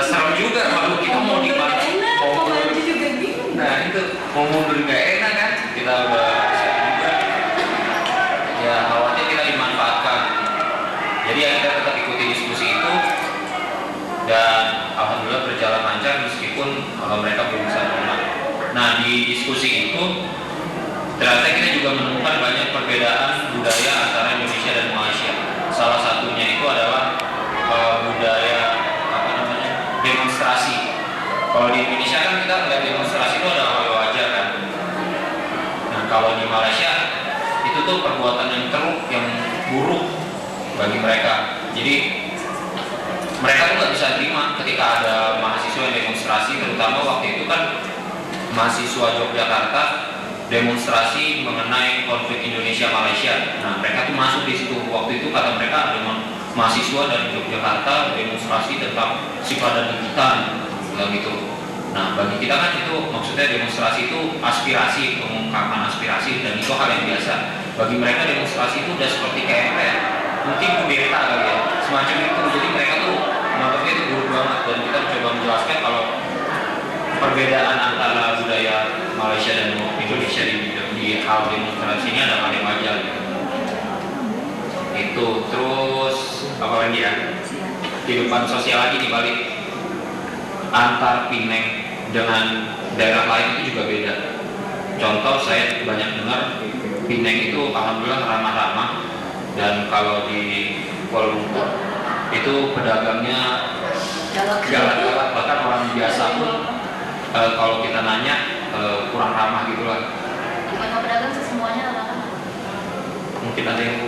serem juga, waktu kita mau dimana nah itu mau mundur nggak enak kan, kita udah juga ya khawatir kita dimanfaatkan. Jadi ya kita tetap ikuti diskusi itu, dan alhamdulillah berjalan lancar meskipun mereka belum bisa menang. Nah di diskusi itu ternyata kita juga menemukan banyak perbedaan budaya antara Indonesia dan Malaysia. Salah satunya itu adalah budaya demonstrasi. Kalau di Indonesia kan kita melihat demonstrasi itu ada hal wajar kan. Nah kalau di Malaysia itu tuh perbuatan yang teruk, yang buruk bagi mereka. Jadi mereka tuh nggak bisa terima ketika ada mahasiswa yang demonstrasi, terutama waktu itu kan mahasiswa Yogyakarta demonstrasi mengenai konflik Indonesia-Malaysia. Nah mereka tuh masuk di situ. Waktu itu kata mereka ada mahasiswa dari Yogyakarta demonstrasi tentang sifat dan kita gitu. Nah bagi kita kan itu maksudnya demonstrasi itu aspirasi, pengungkapan aspirasi, dan itu hal yang biasa. Bagi mereka demonstrasi itu udah seperti kayak mungkin kudeta kali ya, semacam itu. Jadi mereka tuh menganggapnya itu buruk banget, dan kita coba menjelaskan kalau perbedaan antara budaya Malaysia dan Indonesia di hal demonstrasi ini ada hal yang wajar gitu. Itu terus apa lagi ya, kehidupan sosial lagi di Bali antar Pineng dengan daerah lain itu juga beda. Contoh saya banyak dengar Pineng itu alhamdulillah ramah-ramah, dan kalau di Kuala Lumpur itu pedagangnya galak-galak, bahkan orang biasa pun kalau kita nanya kurang ramah gitulah. Bukan pedagang sih, semuanya ramah. Mungkin ada yang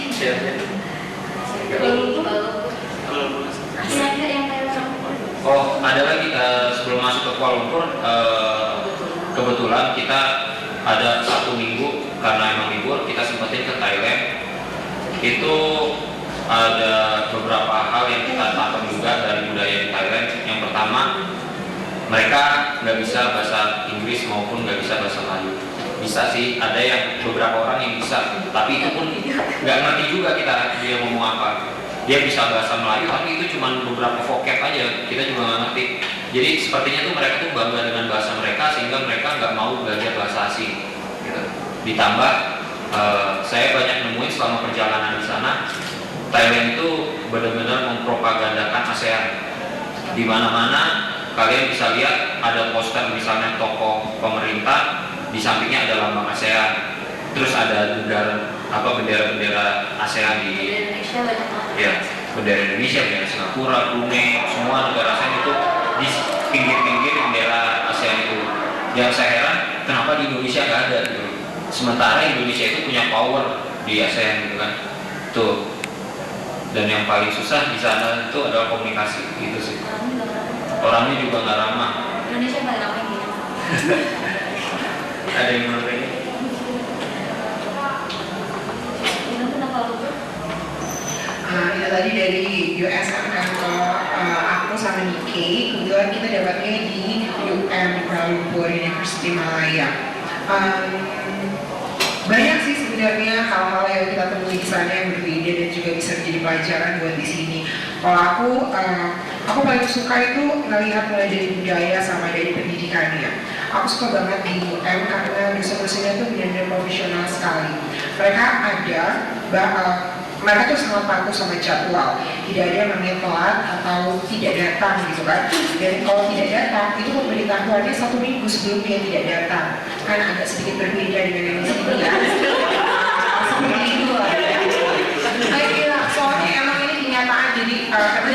share-nya. Ada yang kayak Oh, ada lagi sebelum masuk ke Kuala Lumpur, kebetulan kita ada 1 minggu karena emang libur, kita sempetin ke Thailand. Itu ada beberapa hal yang kita tangkap juga dari budaya di Thailand. Yang pertama, mereka nggak bisa bahasa Inggris maupun nggak bisa bahasa Melayu. Bisa sih, ada yang beberapa orang yang bisa, tapi itu pun nggak ngerti juga kita dia ngomong apa. Dia bisa bahasa Melayu, tapi itu cuma beberapa vocab aja, kita juga nggak ngerti. Jadi sepertinya tuh mereka tuh bangga dengan bahasa mereka sehingga mereka nggak mau belajar bahasa asing. Gitu. Ditambah saya banyak nemuin selama perjalanan di sana, Thailand itu benar-benar mempropagandakan ASEAN. Di mana-mana kalian bisa lihat ada poster misalnya tokoh pemerintah, di sampingnya ada lambang ASEAN, terus ada bendera-bendera ASEAN di Indonesia banyak banget. ya, bendera Indonesia, bendera Singapura, Brunei, semua negara ASEAN itu di pinggir-pinggir bendera ASEAN itu. Yang saya heran kenapa di Indonesia nggak ada gitu. Sementara Indonesia itu punya power di ASEAN gitu kan. Tuh. Dan yang paling susah di sana itu adalah komunikasi gitu sih. Orangnya juga nggak ramah. Indonesia paling ramai gitu. Ada yang menurut ini? Ya tadi dari US kan ke aku sama Niki, kebetulan kita dapatnya di UM Kuala Lumpur University Malaya. Banyak sih sebenarnya hal-hal yang kita temui di sana yang berbeda dan juga bisa menjadi pelajaran buat di sini. Kalau aku paling suka itu melihat mulai dari budaya sama dari pendidikannya. Aku suka banget di UM karena dosen-dosennya tuh benar-benar profesional sekali. Mereka tuh sangat patuh sama jadwal, tidak ada yang namanya telat atau tidak datang gitu kan. Dan kalau tidak datang itu pemberitahuannya 1 minggu sebelum dia tidak datang. Kan agak sedikit berbeda dengan yang di sini ya. Seperti itu lah ya. Iya, soalnya emang ini kenyataan, jadi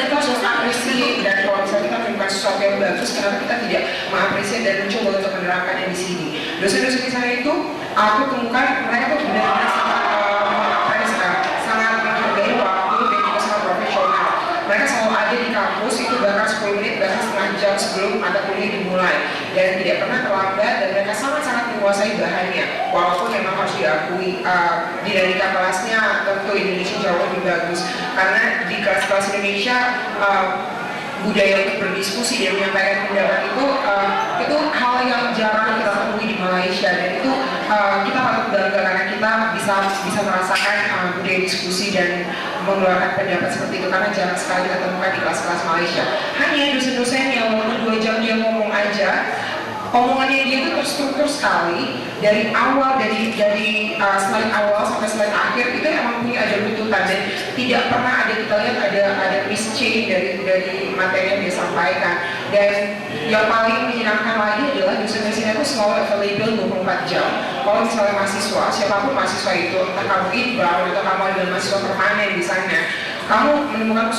kita harus apresiasi. Dan kalau misalnya kita melakukan sesuatu yang bagus, kenapa kita tidak mengapresiasi dan mencoba untuk menerapkannya di sini. Dosen-dosen di sana itu aku temukan mereka tuh benar-benar mereka selalu ada di kampus itu bahkan 10 menit bahkan setengah jam sebelum mata kuliah dimulai dan tidak pernah terlambat dan mereka sangat-sangat menguasai bahannya walaupun memang harus diakui dinamika kelasnya tentu Indonesia jauh lebih bagus karena di kelas-kelas Indonesia budaya untuk berdiskusi dan menyampaikan pendapat itu hal yang jarang kita temui di Malaysia dan itu kita patut bangga karena kita bisa merasakan budaya diskusi dan mengeluarkan pendapat seperti itu karena jarang sekali kita temukan di kelas-kelas Malaysia. Hanya dosen-dosen yang walaupun 2 jam dia ngomong aja, omongannya dia itu terstruktur sekali dari awal dari slide awal sampai slide akhir itu emang punya ada runtutan dan tidak pernah ada kita lihat ada mischange dari materi yang dia sampaikan. Dan yang paling menyenangkan lagi adalah dosen-dosennya itu selalu available 24 jam. Kalau misalnya mahasiswa, siapapun mahasiswa itu, entah kamu inbound atau kamu adalah mahasiswa permanen di sana, kamu menemukan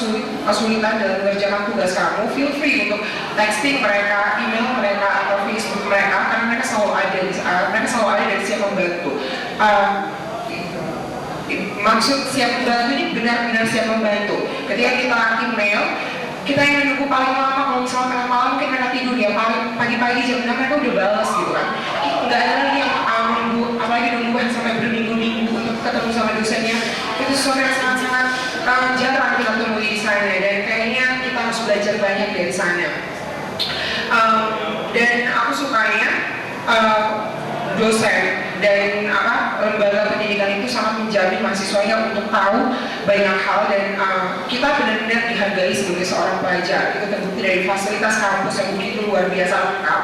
kesulitan dalam mengerjakan tugas kamu, feel free untuk texting mereka, email mereka, atau Facebook mereka, karena mereka selalu ada dan siap membantu. Maksud siap membantu ini benar-benar siap membantu. Ketika kita email, kita yang menunggu paling lama, kalau misalnya tengah malam mungkin mereka tidur ya, paling pagi-pagi jam 6 mereka udah balas gitu kan. Nggak ada lagi yang menunggu, apalagi nungguan sampai berminggu-minggu untuk ketemu sama dosennya. Itu sesuatu yang sangat-sangat jarang kita temui di sana dan kayaknya kita harus belajar banyak dari sana. Dan aku sukanya dosen dan lembaga pendidikan itu sangat menjamin mahasiswanya untuk tahu banyak hal dan kita benar-benar dihargai sebagai seorang pelajar. Itu terbukti dari fasilitas kampus yang begitu luar biasa lengkap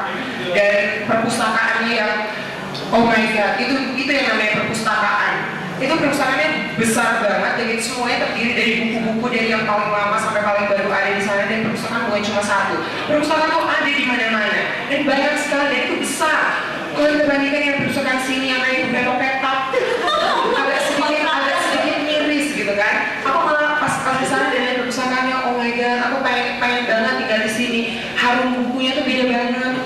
dan perpustakaannya yang oh my god, itu yang namanya perpustakaan. Itu perpustakaannya besar banget dan itu semuanya terdiri dari buku-buku dari yang paling lama sampai paling baru ada di sana dan perpustakaan bukan cuma satu. Perpustakaan itu ada di mana-mana dan banyak sekali dan itu besar. Kalau kita bandingkan yang perpustakaan sini yang kayak beberapa petak, agak sedikit miris gitu kan. Aku malah pas di sana dan perpustakaannya oh my god, aku pengen banget tinggal di sini. Harum bukunya tuh beda banget.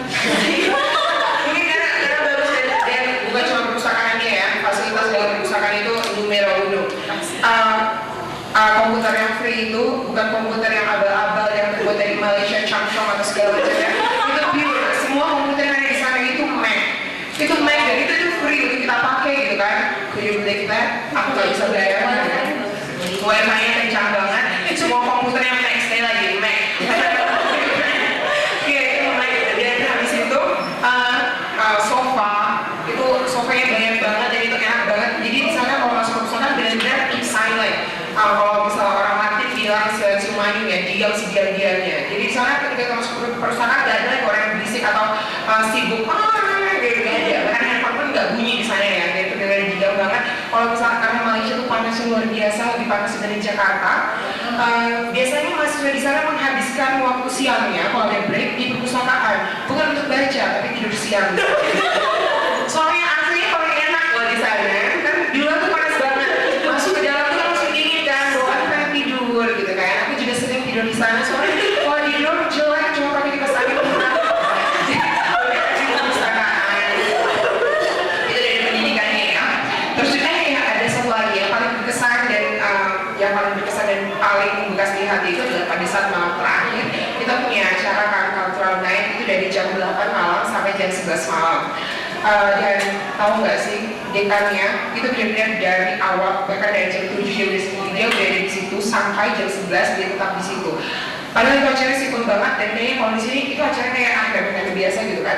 Mungkin karena bagus dan bukan cuma perpustakaannya ya, fasilitas dalam perpustakaan itu numero uno. Komputer yang free itu bukan komputer yang abal-abal yang terbuat dari Malaysia, Changchong atau segala macam ya. Itu pure, semua komputer yang ada di sana itu Mac. Itu Mac dan itu free untuk kita pakai gitu kan. Could you believe that? Aku gak bisa bayar. Wifi-nya kencang banget. Semua komputer yang Mac, sekali lagi Mac. Iya itu Mac. perusahaan gak ada lagi orang yang berisik atau sibuk gitu gak ada, bahkan handphone pun gak bunyi di sana ya, itu benar-benar jauh banget. Kalau misalkan karena Malaysia tuh panasnya luar biasa, lebih panas dari Jakarta, biasanya mahasiswa di sana menghabiskan waktu siangnya kalau ada break di perpustakaan, bukan untuk baca tapi tidur siang. Soalnya aslinya paling enak loh di sana, kan di luar tuh panas banget, masuk ke dalam tuh langsung dingin kan, bawaan pengen tidur gitu kan. Aku juga sering tidur di sana, soalnya kalau di luar jelek cuma pakai kipas angin murah. Jadi di perpustakaan itu dari pendidikannya ya. Terus juga ya ada satu lagi yang paling berkesan dan paling membekas di hati itu adalah pada saat malam terakhir kita punya acara kan cultural night itu dari jam 8 malam sampai jam 11 malam. Dan tahu nggak sih dekannya itu benar-benar dari awal, bahkan dari jam 7 dia udah ada di situ sampai jam 11 dia tetap di situ. Padahal itu acara sibuk banget dan kayaknya kalau di sini itu acara kayak akhir biasa gitu kan.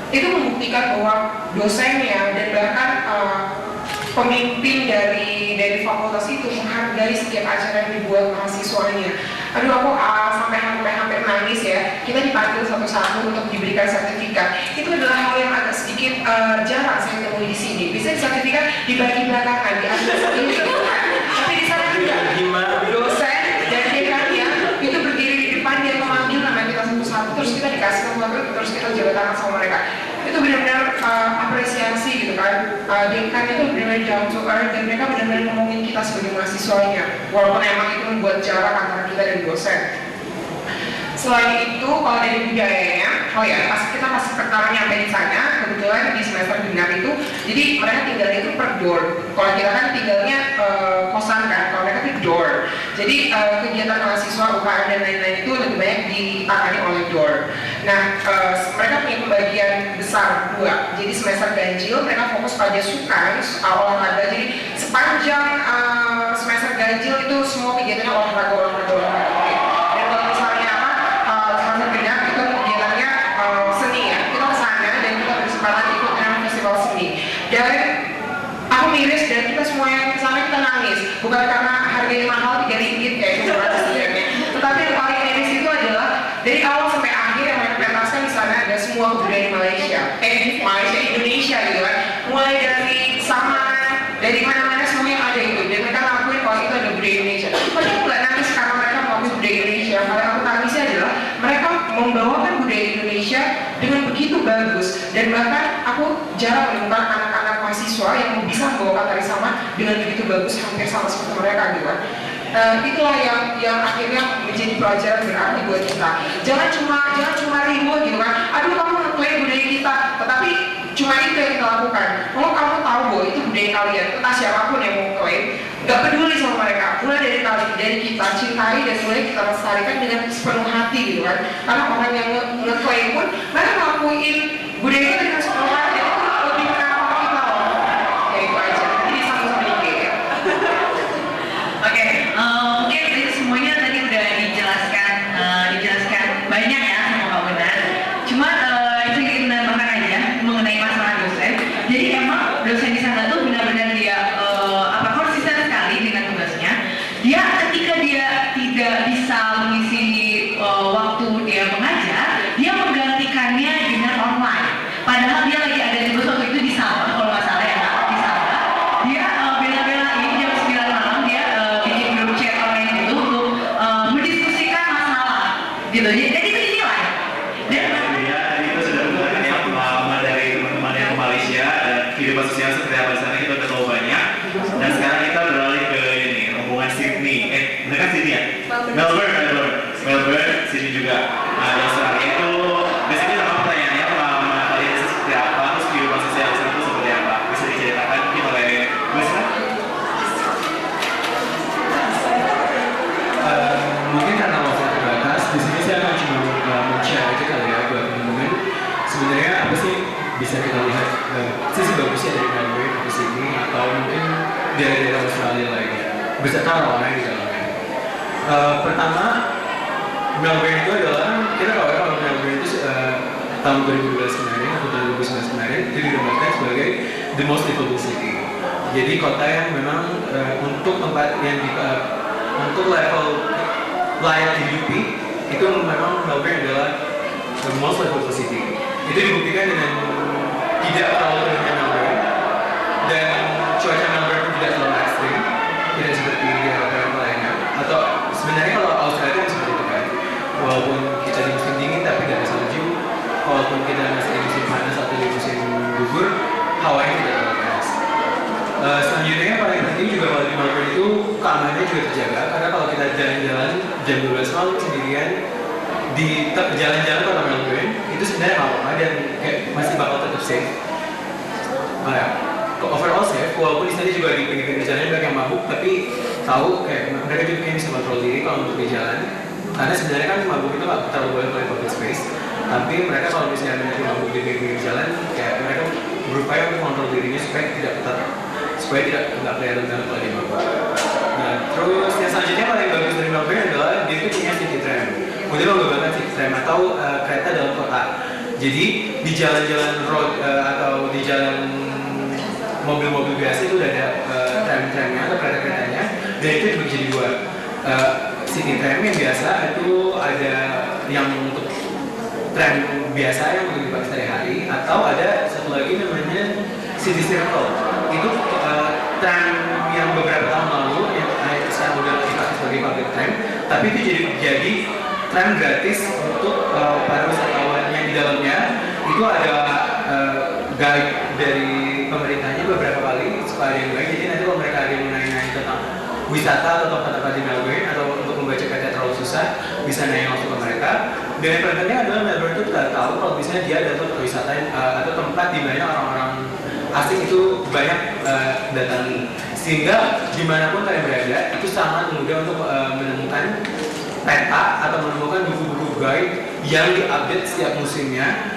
Itu membuktikan bahwa dosennya dan bahkan pemimpin dari fakultas itu menghargai setiap acara yang dibuat mahasiswanya. Aduh, aku sampai hampir nangis ya. Kita dipanggil satu-satu untuk diberikan sertifikat. Itu adalah hal yang agak sedikit jarang saya temui di sini. Biasanya sertifikat dibagi belakangan, diambil sendiri gitu kan. Tapi di sana tidak. Dosen dan dekannya itu berdiri di depan, dia memanggil nama kita satu-satu, terus kita dikasih nomor, terus kita jabat tangan sama mereka. Itu benar-benar apresiasi gitu kan. Dekan itu benar-benar down to earth dan mereka benar-benar ngomongin kita sebagai mahasiswanya, walaupun emang itu membuat jarak antara kita dan dosen. Selain itu, kalau dari budayanya, pas pertama nyampe di sana, kebetulan di semester genap itu, jadi mereka tinggalnya itu per dorm. Kalau kita kan tinggalnya kosan kan, kalau mereka itu dorm. Jadi kegiatan mahasiswa, UKM dan lain-lain itu lebih banyak ditangani oleh dorm. Nah, mereka punya pembagian besar dua. Jadi semester ganjil mereka fokus pada sukan, olahraga. Jadi sepanjang semester ganjil itu semua kegiatannya olahraga. Dan kalau misalnya semester genap itu kegiatannya seni ya. Kita kesana dan kita berkesempatan ikut festival seni. Dan aku miris dan kita semua yang kesana kita nangis. Bukan karena harganya mahal 3 ringgit kayak itu sebenarnya. Tetapi yang paling miris itu adalah dari awal sampai akhir yang mereka pentaskan di sana ada semua kebudayaan Malaysia, Indonesia gitu kan. Mulai dari saman, dari mana-mana semuanya ada itu. Dan mereka ngakuin kalau itu ada budaya Indonesia. Padahal aku nggak nangis karena mereka mengakui budaya Indonesia. Kalau aku tangisnya adalah mereka membawakan budaya Indonesia dengan begitu bagus. Dan bahkan aku jarang menemukan anak-anak mahasiswa yang bisa membawakan tari saman dengan begitu bagus, hampir sama seperti mereka gitu kan. Itulah yang akhirnya menjadi pelajaran berarti buat kita. Jangan cuma ribut gitu kan. Aduh, kamu ngeklaim budaya kita, tetapi cuma itu yang kita lakukan. Kalau kamu tahu bahwa itu budaya kalian, entah siapapun yang mau klaim, nggak peduli sama mereka. Mulai dari kita cintai dan mulai kita lestarikan dengan sepenuh hati gitu kan. Karena orang yang ngeklaim pun mereka ngelakuin budaya kita dengan sepenuh hati. Itu lebih mengenal kita loh. Ya itu aja. Jadi sama-sama dikit ya. Oke, mungkin itu semuanya tadi udah dijelaskan banyak ya sama Pak Benar. Cuma itu ingin menambahkan aja mengenai masalah dosen. Jadi emang dosen di sana tuh benar-benar dia konsisten sekali dengan tugasnya. Dia ketika dia tidak bisa mengisi waktu dia mengajar, dia menggantikannya dengan online. Padahal dia lagi ada tugas waktu itu di Sabah, kalau nggak salah ya Kak, di Sabah. Dia bela-belain jam 9 malam dia bikin grup chat online itu untuk mendiskusikan masalah gitu. Jadi itu dinilai. Dan itu sudah menggunakan yang pengalaman dari teman-teman yang Malaysia dan kehidupan sosial seperti apa di sana kita udah tahu banyak. Dan sekarang kita beralih ke ini rombongan Sydney. Bener kan Sydney ya? Melbourne, sini juga. Nah, di Australia itu biasanya sama pertanyaannya pengalaman kalian seperti apa, terus kehidupan sosial di sana itu seperti apa? Bisa diceritakan mungkin oleh Gus? Mungkin karena waktu terbatas, di sini saya akan cuma men-share aja kali ya buat teman-teman. Sebenarnya apa sih bisa kita lihat sisi bagusnya dari Melbourne ke sini atau mungkin daerah-daerah Australia lainnya beserta orang-orang di dalamnya. Pertama, Melbourne itu adalah kita tahu ya kalau Melbourne itu tahun 2012 kemarin atau 2019 kemarin itu dinobatkan sebagai the most livable city. Jadi kota yang memang untuk tempat yang untuk level layak hidup itu memang Melbourne adalah most livable city. Itu dibuktikan dengan tidak terlalu tingginya Melbourne dan cuaca Melbourne pun tidak terlalu ekstrim, tidak seperti di daerah lainnya. Atau sebenarnya kalau Australia kan seperti itu kan, walaupun kita di musim dingin tapi tidak ada salju, walaupun kita masih di musim panas atau di musim gugur, hawanya tidak terlalu panas. Selanjutnya yang paling penting juga kalau di Melbourne itu keamanannya juga terjaga, karena kalau kita jalan-jalan jam 12 malam sendirian di jalan-jalan kota Melbourne itu sebenarnya nggak apa-apa dan kayak masih bakal tetap safe. Overall safe, walaupun di sana juga di pinggir-pinggir jalan banyak yang mabuk, tapi tahu kayak mereka juga kayak bisa kontrol diri kalau untuk di jalan. Karena sebenarnya kan mabuk itu nggak terlalu boleh oleh public space, tapi mereka kalau misalnya nanti mabuk di pinggir jalan, kayak mereka berupaya untuk kontrol dirinya supaya tidak nggak kelihatan banget kalau dia mabuk. Nah, terus yang selanjutnya paling bagus dari Melbourne adalah dia itu punya city tram. Udah bangga banget city tram atau kereta dalam kota. Jadi di jalan-jalan road atau di jalan mobil-mobil biasa itu udah ada tram-tramnya atau kereta-keretanya, dan itu dibagi jadi dua. City tram yang biasa itu ada yang untuk tram biasa yang untuk dipakai sehari-hari, atau ada satu lagi namanya City Circle. Itu tram yang beberapa tahun lalu yang sekarang udah dipakai sebagai public tram, tapi itu jadi tram gratis untuk para wisatawan yang di dalamnya. Itu ada guide dari pemerintahnya beberapa kali supaya ada yang baik. Jadi nanti kalau mereka ada yang nanya-nanya tentang wisata atau tempat-tempat di Melbourne atau untuk membaca peta terlalu susah, bisa nanya langsung ke mereka. Dan yang pentingnya adalah Melbourne itu kita tahu kalau misalnya dia ada tempat wisata atau tempat di mana orang-orang asing itu banyak datangi, sehingga dimanapun kalian berada itu sangat mudah untuk menemukan peta atau menemukan buku-buku guide yang diupdate setiap musimnya.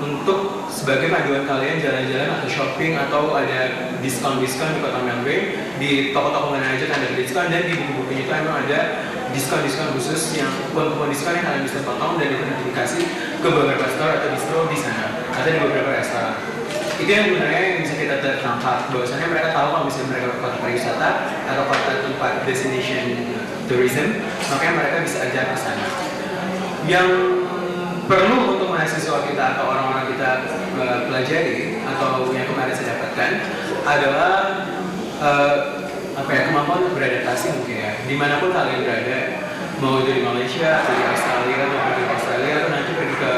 Untuk sebagai panduan kalian jalan-jalan atau shopping atau ada diskon-diskon di kota Melbourne, di toko-toko mana aja kan ada diskon, dan di buku-bukunya itu emang ada diskon-diskon khusus yang kupon-kupon diskon yang kalian bisa potong dan dikasih ke beberapa store atau distro di sana atau di beberapa restoran. Itu yang sebenarnya yang bisa kita tangkap, bahwasanya mereka tahu kalau misalnya mereka ke kota pariwisata atau kota tempat destination tourism, makanya mereka bisa ajak ke sana. Yang perlu untuk mahasiswa kita atau orang-orang kita pelajari atau yang kemarin saya dapatkan adalah kemampuan untuk beradaptasi mungkin ya, dimanapun kalian berada, mau itu di Malaysia atau di Australia atau nanti pergi ke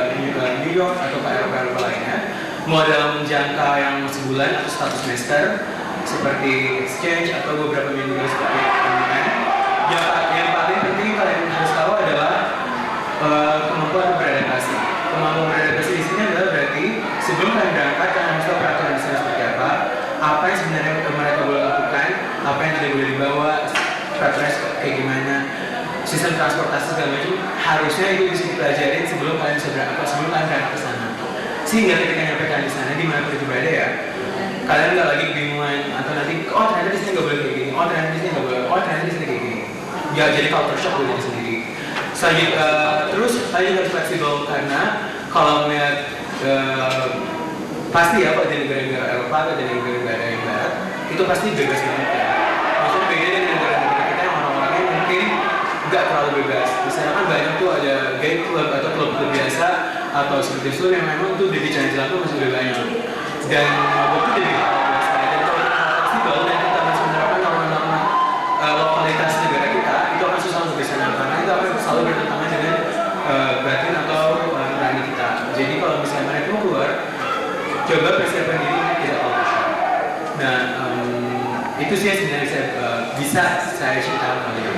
New York atau ke Eropa lainnya, mau dalam jangka yang sebulan atau 1 semester seperti exchange atau beberapa minggu seperti MUN. Yang paling penting kalian harus tahu adalah kemampuan beradaptasi. Kemampuan beradaptasi di sini adalah berarti sebelum kalian berangkat kalian harus tahu peraturan di sana seperti apa yang sebenarnya mereka boleh lakukan, apa yang tidak boleh dibawa, peraturan kayak gimana, sistem transportasi segala macam. Harusnya itu bisa dipelajarin sebelum kalian bisa berangkat ke sana. Sehingga ketika nyampe kalian di sana, di mana itu berada ya, kalian nggak lagi kebingungan atau nanti ternyata di sini nggak boleh kayak gini, ternyata di sini nggak boleh, ternyata di sini kayak gini. Ya jadi culture shock buat diri sendiri. Terus kalian harus fleksibel karena kalau melihat pasti ya kalau di negara-negara Eropa atau di negara-negara yang barat itu pasti bebas banget ya. Maksudnya beda dengan negara-negara kita yang orang-orangnya mungkin nggak terlalu bebas. Misalnya kan banyak tuh ada gay club atau klub-klub biasa atau seperti itu yang memang tuh di jalan-jalan tuh masih lebih banyak. Dan mabuk itu jadi hal biasa. Dan kalau kita fleksibel dan kita masih menerapkan norma-norma lokalitas negara kita, itu akan susah untuk bisa karena itu akan selalu bertentangan dengan batin atau nurani kita. Jadi kalau misalnya mereka mau keluar, coba persiapan diri tidak culture shock. Nah, itu sih yang sebenarnya bisa saya ceritakan kalian.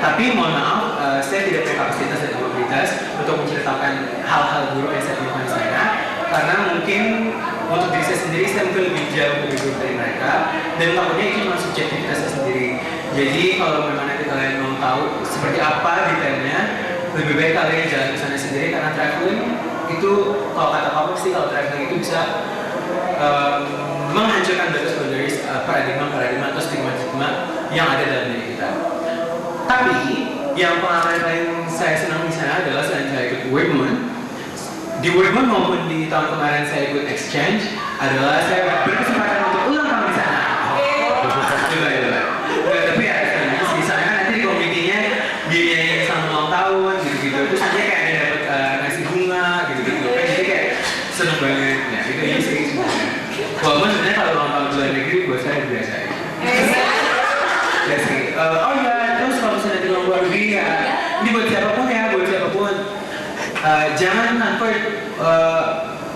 Tapi mohon maaf, saya tidak punya kapasitas dan kapabilitas untuk menceritakan hal-hal buruk yang saya temukan di sana, karena mungkin untuk diri saya sendiri saya mungkin lebih jauh lebih buruk dari mereka, dan takutnya itu cuma subjektivitas saya sendiri. Jadi kalau memang nanti kalian mau tahu seperti apa detailnya, lebih baik kalian jalan ke sana sendiri, karena traveling itu kalau kata kamu sih kalau traveling itu bisa menghancurkan batas boundaries paradigma atau stigma yang ada dalam diri kita. Tapi yang pengalaman paling saya senang di sana adalah selain saya ikut Workmoon, di Workmoon maupun di tahun kemarin saya ikut exchange adalah saya berkesempatan untuk ulang tahun di sana. Tapi ya di sana kan nanti di komitinya biayanya sama ulang tahun gitu-gitu. Terus nanti kayak ada dapat ngasih bunga seneng banget. Ya itu sih sebenarnya. Walaupun sebenarnya kalau ulang tahun luar negeri buat saya biasa ya. Ya sih. Oh ya, terus kalau misalnya di luar negeri ya, ini buat siapapun ya, jangan convert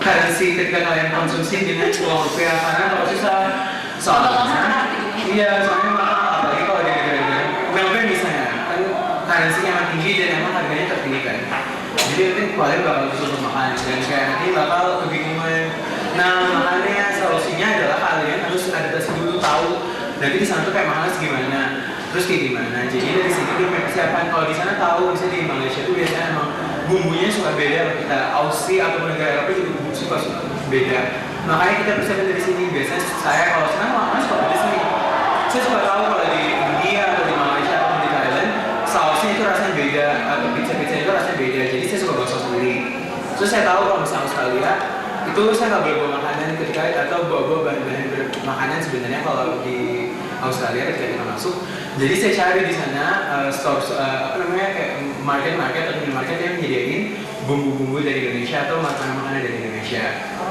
currency ketika kalian konsumsi dengan uang rupiah karena kalau susah soalnya. Iya, soalnya apalagi kalau di negara-negara Melbourne misalnya kan currency-nya emang tinggi dan emang harganya tertinggi kan. Jadi nanti kalian bakal susah untuk makan dan kayak nanti bakal kebingungan. Nah makanya solusinya adalah kalian harus adaptasi dulu, tahu nanti di sana tuh kayak mahalnya segimana, terus kayak gimana. Jadi dari sini udah punya persiapan. Kalau di sana tahu, misalnya di Malaysia tuh biasanya emang bumbunya suka beda. Kita Aussie ataupun negara Eropa juga bumbu suka beda. Makanya kita persiapan dari sini. Biasanya saya kalau senang makan suka beda sih. Saya suka tahu kalau di India atau di Malaysia atau di Thailand sausnya itu rasanya beda atau pizza itu rasanya beda. Jadi saya suka bawa saus sendiri. Terus saya tahu kalau misalnya Australia itu saya nggak boleh bawa makanan ketika atau bawa bahan-bahan makanan sebenarnya kalau di Australia ketika kita masuk. Jadi saya cari di sana kayak market atau minimarket yang menyediain bumbu-bumbu dari Indonesia atau makanan-makanan dari Indonesia.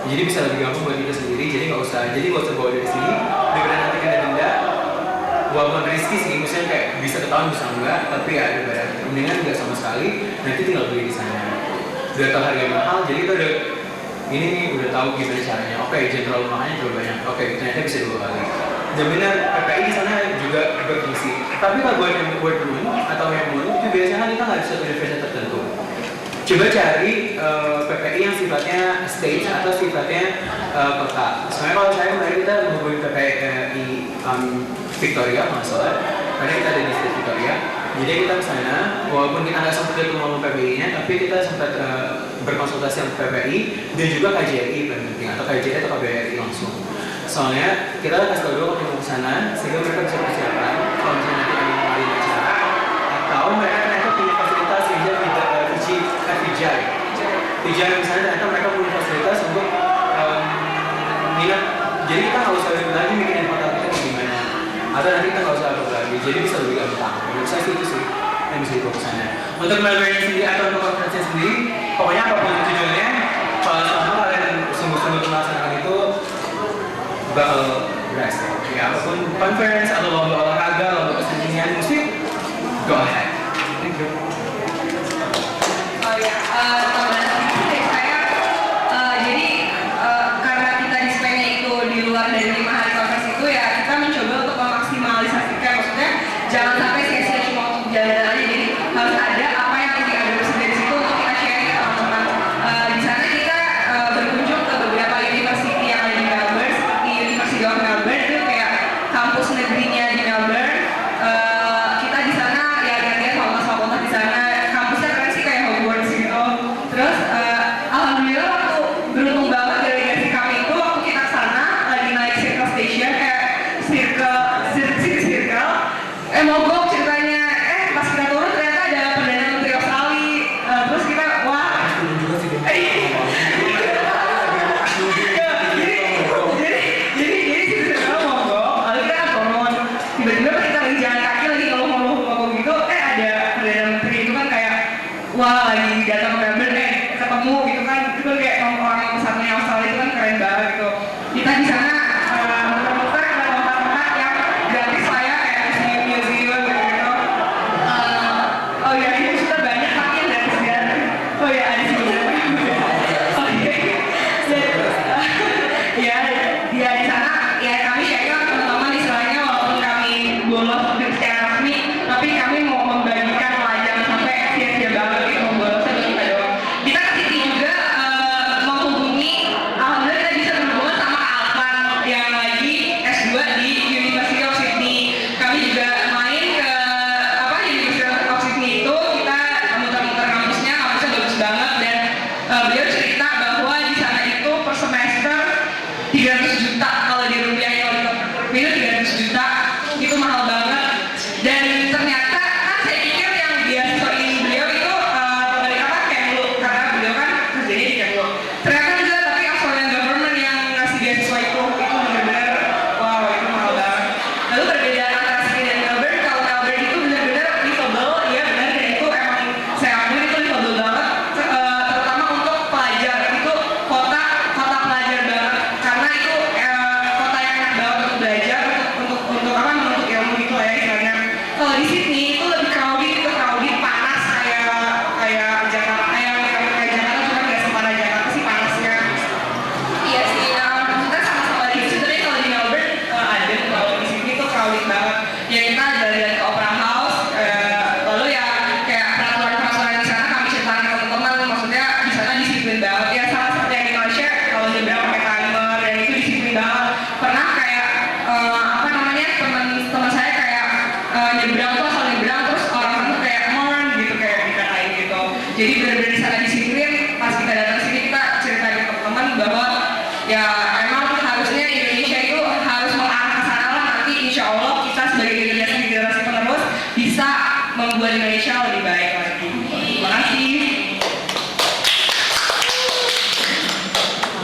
Jadi bisa lebih gampang buat kita sendiri. Jadi nggak usah bawa dari sini. Daripada nanti kena denda. Walaupun risky sih, misalnya kayak bisa ketahuan bisa enggak, tapi ya ada barang mendingan enggak sama sekali. Nanti tinggal beli di sana. Udah tahu harga mahal, jadi kita udah tahu gimana caranya. Oke, jangan terlalu mahalnya terlalu banyak. Oke, ternyata bisa 2 kali. Jaminan PPI di sana juga berfungsi. Tapi kalau buat yang loan atau yang loan itu biasanya kita nggak bisa universitas tertentu. Coba cari PPI yang sifatnya state atau sifatnya kota. Soalnya kalau saya kemarin kita menghubungi PPI Victoria, masalah. Karena kita ada di state Victoria. Jadi kita ke sana, walaupun kita nggak sempat ketemu sama PPI-nya, tapi kita sempat berkonsultasi sama PPI dan juga KJRI penting atau KJRI atau KBRI langsung. Soalnya kita kasih tahu dulu kalau ke sana, sehingga mereka bisa persiapan kalau misalnya nanti ada ngadain acara atau mereka ternyata punya fasilitas Vijay misalnya ternyata mereka punya fasilitas untuk minat. Jadi kita nggak usah lagi mikirin hotel kita kayak gimana, atau nanti kita nggak usah apa lagi. Jadi bisa lebih gampang. Menurut saya itu sih yang bisa dibawa ke sana. Untuk Melbourne sendiri atau untuk konferensi sendiri, pokoknya apapun tujuannya, kalau selama kalian sungguh-sungguh melaksanakan itu bakal berhasil. Ya apapun conference atau lomba olahraga, lomba kesenian, musik, go ahead. Thank you. Oh ya, tambahan sedikit dari saya. Jadi karena kita displaynya itu di luar dari 5 hari konferensi itu ya, kita mencoba untuk memaksimalisasikan. Maksudnya jangan sampai sia-sia cuma untuk jalan-jalan aja. Jadi harus ada apa yang diadopsi dari situ untuk kita share ke teman-teman. Di sana kita berkunjung ke beberapa university yang ada di Melbourne, seperti University of Melbourne itu kayak kampus negerinya di Melbourne. Kita di sana ya lihat-lihat fakultas-fakultas di sana. Kampusnya keren sih kayak Hogwarts gitu. Terus alhamdulillah waktu beruntung banget delegasi kami itu waktu kita kesana lagi naik Circle Station Circle mogok ceritanya. Pas kita turun ternyata ada Perdana Menteri Australia. Terus kita wah. Jadi Circle mogok. Lalu kita turun. Tiba-tiba pas kita lagi jalan kaki lagi ngomong gitu, ada Perdana Menteri itu kan kayak wah lagi datang ke Melbourne ketemu gitu kan. Itu kan kayak orang satunya Australia itu kan keren banget gitu. Kita di sana muter-muter ke tempat-tempat yang gratis lah ya, kayak museum gitu. Oh ya, ini sudah banyak tapi yang gratis. Oh ya, ada sih beberapa. Oke.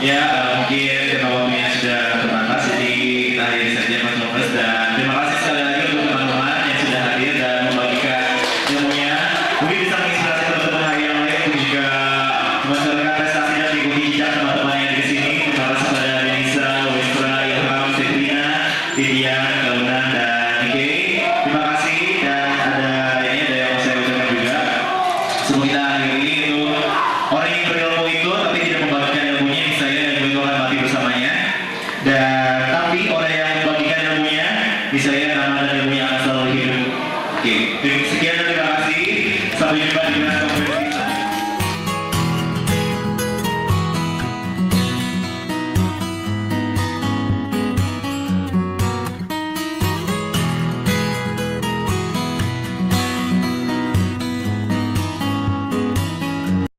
Ya, mungkin karena waktunya sudah terbatas, jadi kita akhiri saja Mas Nofres, dan terima kasih sekali lagi untuk teman-teman yang sudah hadir dan membagikan ilmunya. Mungkin bisa menginspirasi teman-teman hari yang lain untuk juga memasarkan prestasi dan mengikuti jejak teman-teman yang di sini. Terima kasih kepada Denisa, Westra, Ilham, Setrina, Tidian, Kauna, dan Nike. Terima kasih, dan ada yang mau saya ucapkan juga. Semua kita akhiri itu orang yang berilmu itu tapi tidak membagikan ilmunya, saya dan juga akan mati bersamanya. Dan tapi orang yang membagikan ilmunya, saya nama dan ilmunya akan selalu hidup. Oke, sekian dan terima kasih. Sampai jumpa di konferensi.